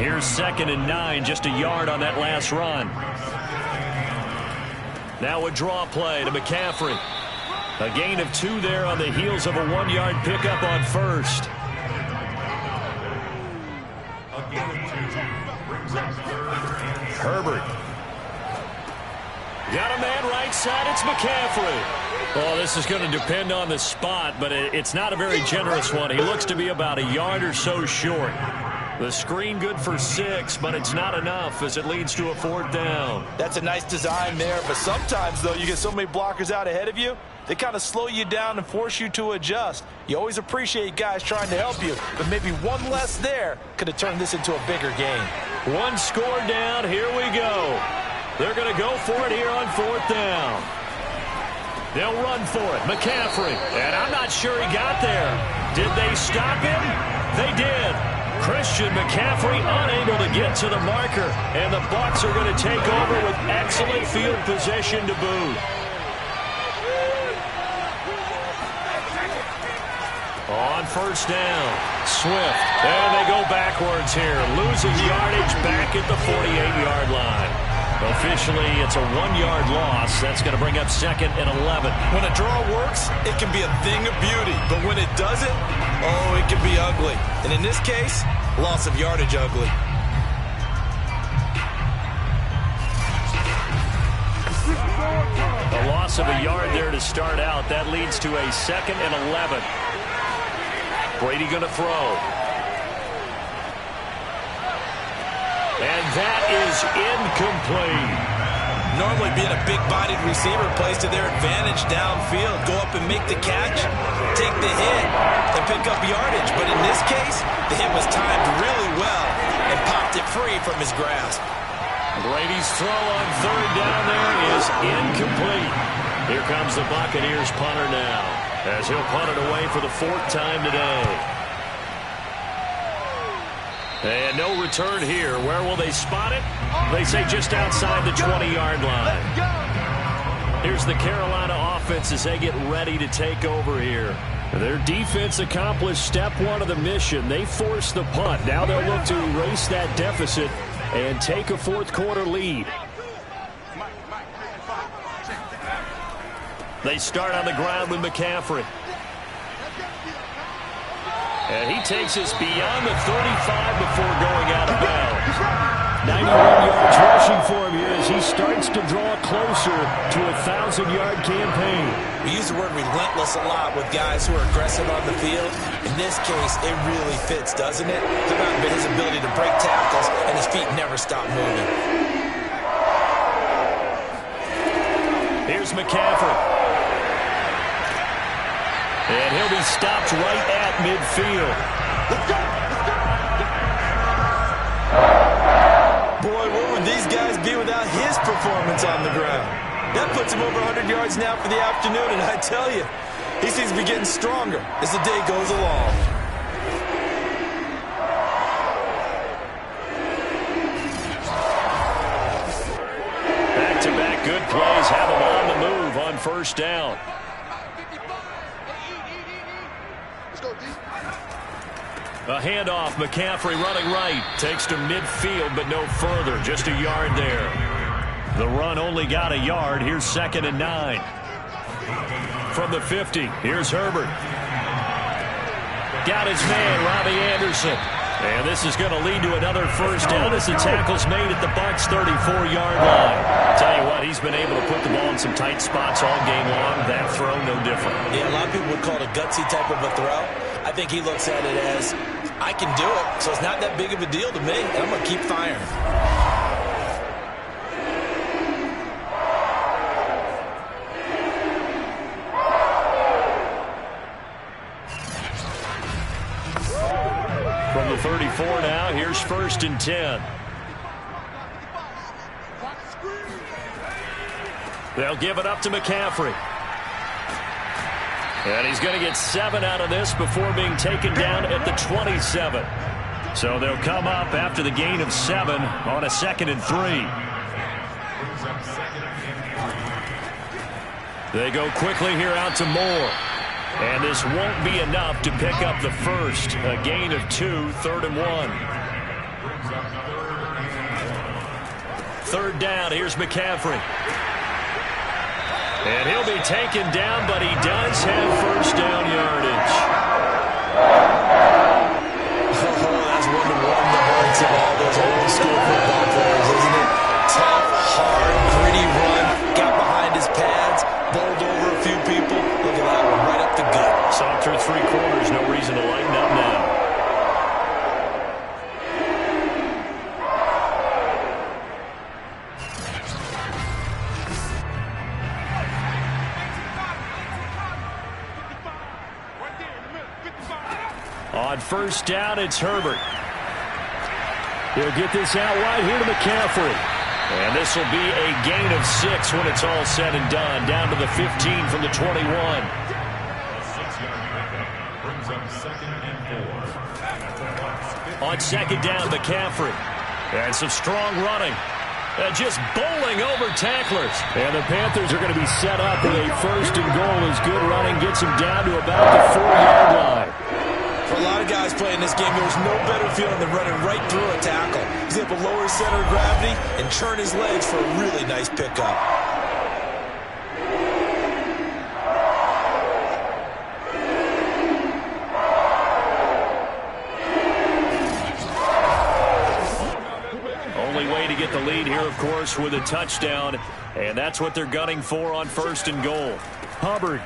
S6: Here's 2nd and 9, just a yard on that last run. Now a draw play to McCaffrey. A gain of 2 there on the heels of a 1-yard pickup on 1st. Herbert. Got a man right side, it's McCaffrey. Oh, this is going to depend on the spot, but it's not a very generous one. He looks to be about a yard or so short. The screen good for 6, but it's not enough as it leads to a 4th down.
S3: That's a nice design there, but sometimes, though, you get so many blockers out ahead of you, they kind of slow you down and force you to adjust. You always appreciate guys trying to help you, but maybe one less there could have turned this into a bigger game.
S6: 1 score down, here we go. They're going to go for it here on 4th down. They'll run for it. McCaffrey. And I'm not sure he got there. Did they stop him? They did. Christian McCaffrey unable to get to the marker. And the Bucs are going to take over with excellent field position to boot. On 1st down, Swift. And they go backwards here. Losing yardage back at the 48-yard line. Officially, it's a 1-yard loss. That's going to bring up 2nd and 11.
S3: When a draw works, it can be a thing of beauty. But when it doesn't, oh, it can be ugly. And in this case, loss of yardage ugly.
S6: A loss of a yard there to start out. That leads to a 2nd and 11. Brady going to throw. And that is incomplete.
S3: Normally being a big-bodied receiver plays to their advantage downfield. Go up and make the catch, take the hit, and pick up yardage. But in this case, the hit was timed really well and popped it free from his grasp.
S6: Brady's throw on 3rd down there is incomplete. Here comes the Buccaneers punter now, as he'll punt it away for the 4th time today. And no return here. Where will they spot it? They say just outside the 20-yard line. Here's the Carolina offense as they get ready to take over here. Their defense accomplished step 1 of the mission. They forced the punt. Now they'll look to erase that deficit and take a 4th quarter lead. They start on the ground with McCaffrey. And he takes us beyond the 35 before going out of bounds. 91 yards rushing for him here as he starts to draw closer to a 1,000-yard campaign.
S3: We use the word relentless a lot with guys who are aggressive on the field. In this case, it really fits, doesn't it? It's about his ability to break tackles, and his feet never stop moving.
S6: Here's McCaffrey. And he'll be stopped right at midfield.
S3: Boy, where would these guys be without his performance on the ground? That puts him over 100 yards now for the afternoon, and I tell you, he seems to be getting stronger as the day goes along.
S6: Back-to-back good plays have him on the move on 1st down. A handoff, McCaffrey running right. Takes to midfield, but no further. Just a yard there. The run only got a yard. Here's 2nd and 9. From the 50, here's Herbert. Got his man, Robbie Anderson. And this is going to lead to another first down as the tackle's made at the Bucs' 34-yard line. Tell you what, he's been able to put the ball in some tight spots all game long. That throw, no different.
S3: Yeah, a lot of people would call it a gutsy type of a throw. I think he looks at it as, I can do it, so it's not that big of a deal to me, and I'm going to keep firing.
S6: From the 34 now, here's 1st and 10. They'll give it up to McCaffrey. And he's going to get 7 out of this before being taken down at the 27. So they'll come up after the gain of 7 on a 2nd and 3. They go quickly here out to Moore. And this won't be enough to pick up the first. A gain of 2, 3rd and 1. 3rd down, here's McCaffrey. And he'll be taken down, but he does have first down yardage.
S3: Oh, that's one to warm the hearts of all those old school football players, isn't it? Tough, hard, gritty run. Got behind his pads, bowled over a few people. Look at that one, right up the gut.
S6: Saw through 3 quarters, no reason to lighten up now. On 1st down, it's Herbert. He'll get this out wide here to McCaffrey. And this will be a gain of 6 when it's all said and done. Down to the 15 from the 21. On 2nd down, McCaffrey. And some strong running. Just bowling over tacklers. And the Panthers are going to be set up with a 1st and goal as good running gets them down to about the 4-yard line.
S3: For a lot of guys playing this game, there's no better feeling than running right through a tackle. He's able to lower his center of gravity and turn his legs for a really nice pickup.
S6: Only way to get the lead here, of course, with a touchdown. And that's what they're gunning for on 1st and goal. Hubbard.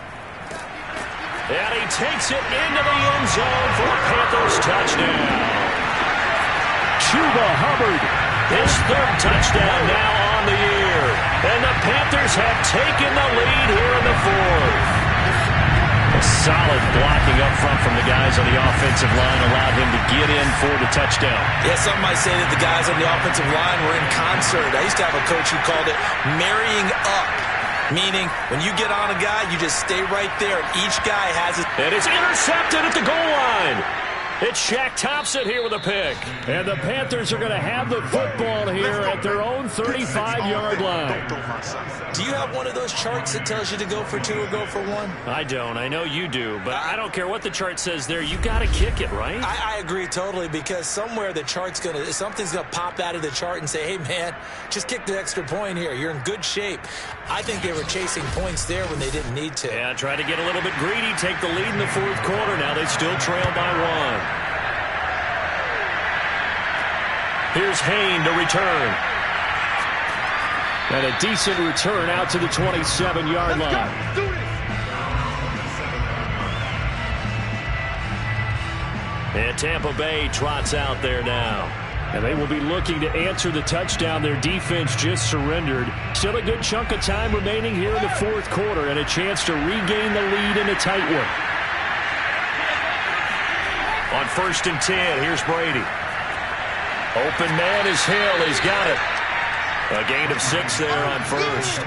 S6: And he takes it into the end zone for a Panthers touchdown. Chuba Hubbard, his 3rd touchdown now on the year. And the Panthers have taken the lead here in the 4th. A solid blocking up front from the guys on the offensive line allowed him to get in for the touchdown.
S3: Yeah, some might say that the guys on the offensive line were in concert. I used to have a coach who called it marrying up. Meaning, when you get on a guy, you just stay right there, and each guy has it.
S6: And it's intercepted at the goal line. It's Shaq Thompson here with a pick. And the Panthers are going to have the football here at their own 35-yard line.
S3: Do you have one of those charts that tells you to go for 2 or go for 1?
S6: I don't. I know you do. But I don't care what the chart says there. You got to kick it, right?
S3: I agree totally, because somewhere the chart's something's going to pop out of the chart and say, hey, man, just kick the extra point here. You're in good shape. I think they were chasing points there when they didn't need to.
S6: Yeah, try to get a little bit greedy, take the lead in the 4th quarter. Now they still trail by 1. Here's Hayne to return. And a decent return out to the 27-yard line. And Tampa Bay trots out there now. And they will be looking to answer the touchdown their defense just surrendered. Still a good chunk of time remaining here in the 4th quarter and a chance to regain the lead in a tight one. On 1st and 10, here's Brady. Open man is Hill. He's got it. A gain of 6 there on 1st.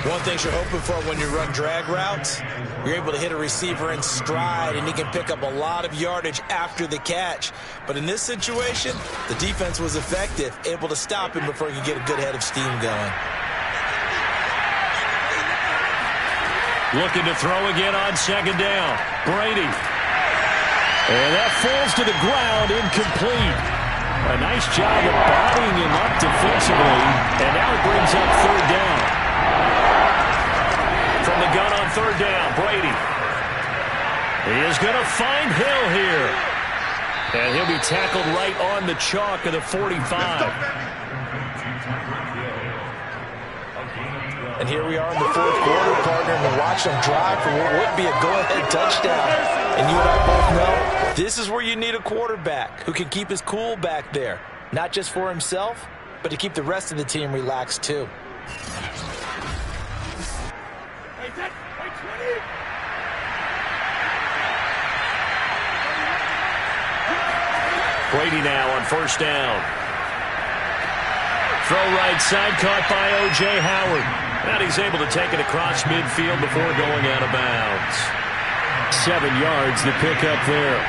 S3: One thing you're hoping for when you run drag routes, you're able to hit a receiver in stride, and he can pick up a lot of yardage after the catch. But in this situation, the defense was effective, able to stop him before he could get a good head of steam going.
S6: Looking to throw again on 2nd down. Brady. And that falls to the ground, incomplete. A nice job of bodying him up defensively. And now it brings up 3rd down. From the gun on 3rd down, Brady. He is going to find Hill here. And he'll be tackled right on the chalk of the 45.
S3: And here we are in the fourth quarter, partner, and to watch them drive for what would be a go-ahead touchdown. And you and I both know this is where you need a quarterback who can keep his cool back there. Not just for himself, but to keep the rest of the team relaxed too.
S6: Brady now on first down. Throw right side, caught by O.J. Howard. And he's able to take it across midfield before going out of bounds. 7 yards, the pickup there.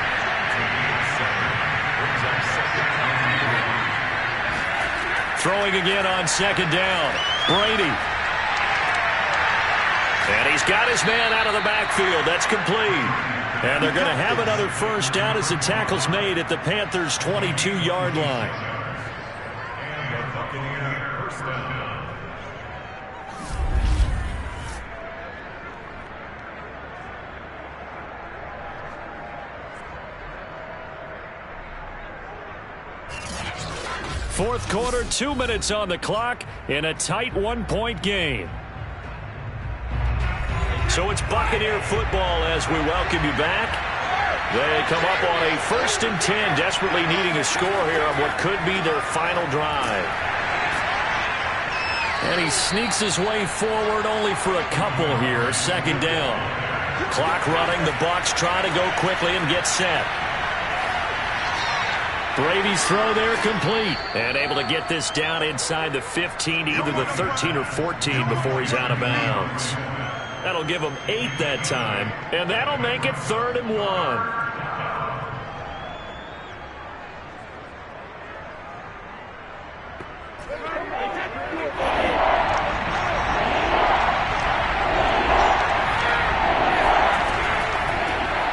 S6: Throwing again on second down. Brady. And he's got his man out of the backfield. That's complete. And they're going to have another first down as the tackle's made at the Panthers' 22-yard line. Fourth quarter, 2 minutes on the clock in a tight 1-point game. So it's Buccaneer football as we welcome you back. They come up on a 1st and 10, desperately needing a score here on what could be their final drive. And he sneaks his way forward only for a couple here. Second down. Clock running. The Bucs try to go quickly and get set. Brady's throw there complete. And able to get this down inside the 15, either the 13 or 14 before he's out of bounds. That'll give him 8 that time, and that'll make it 3rd and 1.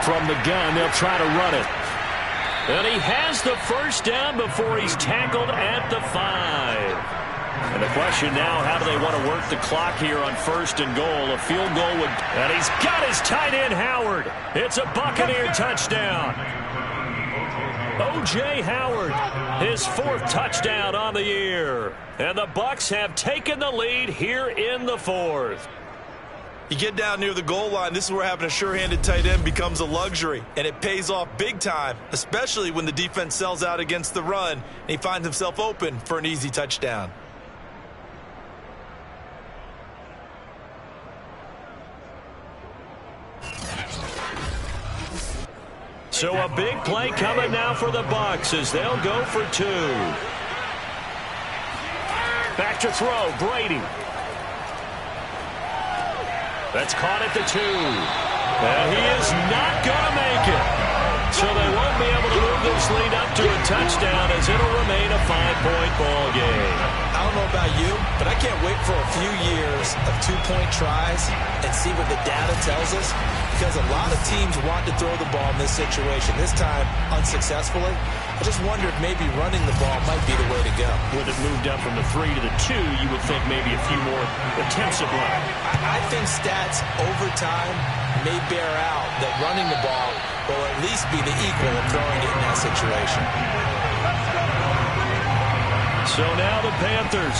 S6: From the gun, they'll try to run it. And he has the first down before he's tackled at the 5. And the question now, how do they want to work the clock here on 1st and goal? A field goal would... And he's got his tight end, Howard. It's a Buccaneer touchdown. O.J. Howard, his 4th touchdown on the year. And the Bucs have taken the lead here in the 4th.
S3: You get down near the goal line, this is where having a sure-handed tight end becomes a luxury, and it pays off big time, especially when the defense sells out against the run, and he finds himself open for an easy touchdown.
S6: So a big play coming now for the Bucs as they'll go for 2. Back to throw, Brady. That's caught at the 2. And he is not going to make it. So they won't be able to move this lead up to a touchdown as it'll remain a 5-point ball game.
S3: I don't know about you, but I can't wait for a few years of 2-point tries and see what the data tells us. Because a lot of teams want to throw the ball in this situation. This time, unsuccessfully. I just wonder if maybe running the ball might be the way to go.
S6: With it moved up from the 3 to the 2, you would think maybe a few more attempts at running.
S3: I think stats over time may bear out that running the ball will at least be the equal of throwing it in that situation.
S6: So now the Panthers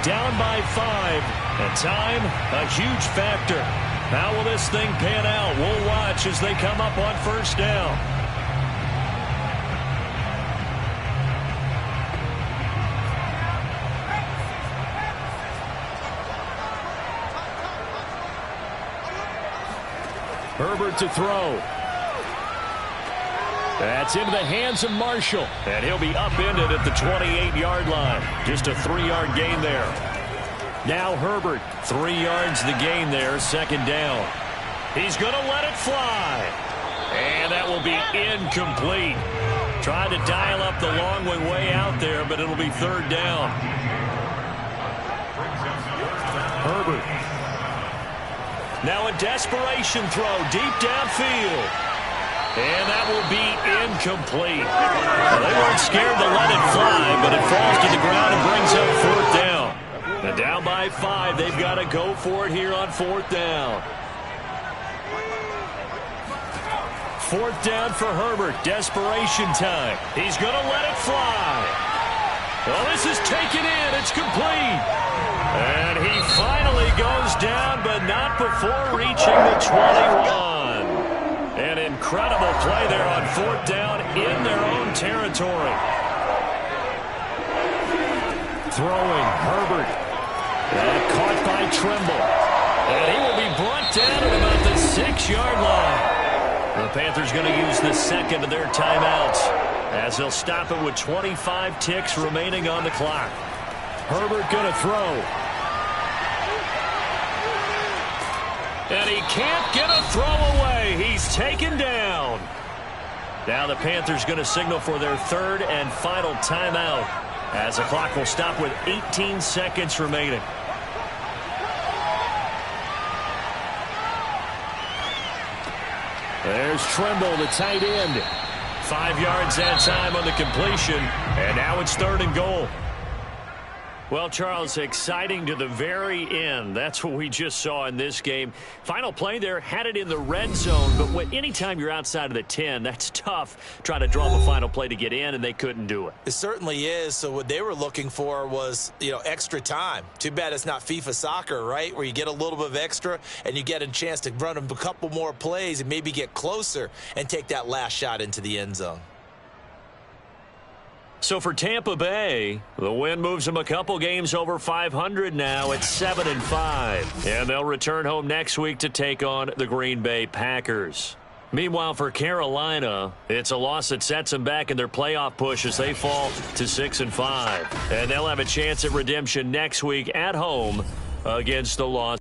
S6: down by 5. And time, a huge factor. How will this thing pan out? We'll watch as they come up on first down. Herbert to throw. That's into the hands of Marshall. And he'll be upended at the 28-yard line. Just a 3-yard gain there. Now Herbert, 3 yards the gain there, second down. He's going to let it fly. And that will be incomplete. Tried to dial up the long way out there, but it'll be third down. Herbert. Now a desperation throw deep downfield. And that will be incomplete. Well, they weren't scared to let it fly, but it falls to the ground and brings up fourth down. And down by 5, they've got to go for it here on fourth down. 4th down for Herbert. Desperation time. He's going to let it fly. Well, this is taken in. It's complete. And he finally goes down, but not before reaching the 21. An incredible play there on 4th down in their own territory. Throwing, Herbert. And caught by Trimble. And he will be brought down at about the 6-yard line. The Panthers going to use the second of their timeouts as they'll stop it with 25 ticks remaining on the clock. Herbert going to throw. And he can't get a throw away. He's taken down. Now the Panthers going to signal for their 3rd and final timeout as the clock will stop with 18 seconds remaining. There's Trimble, the tight end. 5 yards that time on the completion, and now it's 3rd and goal. Well, Charles, exciting to the very end. That's what we just saw in this game. Final play there, had it in the red zone, but anytime you're outside of the 10, that's tough. Trying to draw up a final play to get in, and they couldn't do it.
S3: It certainly is. So what they were looking for was, extra time. Too bad it's not FIFA soccer, right, where you get a little bit of extra and you get a chance to run a couple more plays and maybe get closer and take that last shot into the end zone.
S6: So for Tampa Bay, the win moves them a couple games over 500 now at 7-5. And they'll return home next week to take on the Green Bay Packers. Meanwhile, for Carolina, it's a loss that sets them back in their playoff push as they fall to 6-5. And they'll have a chance at redemption next week at home against the Los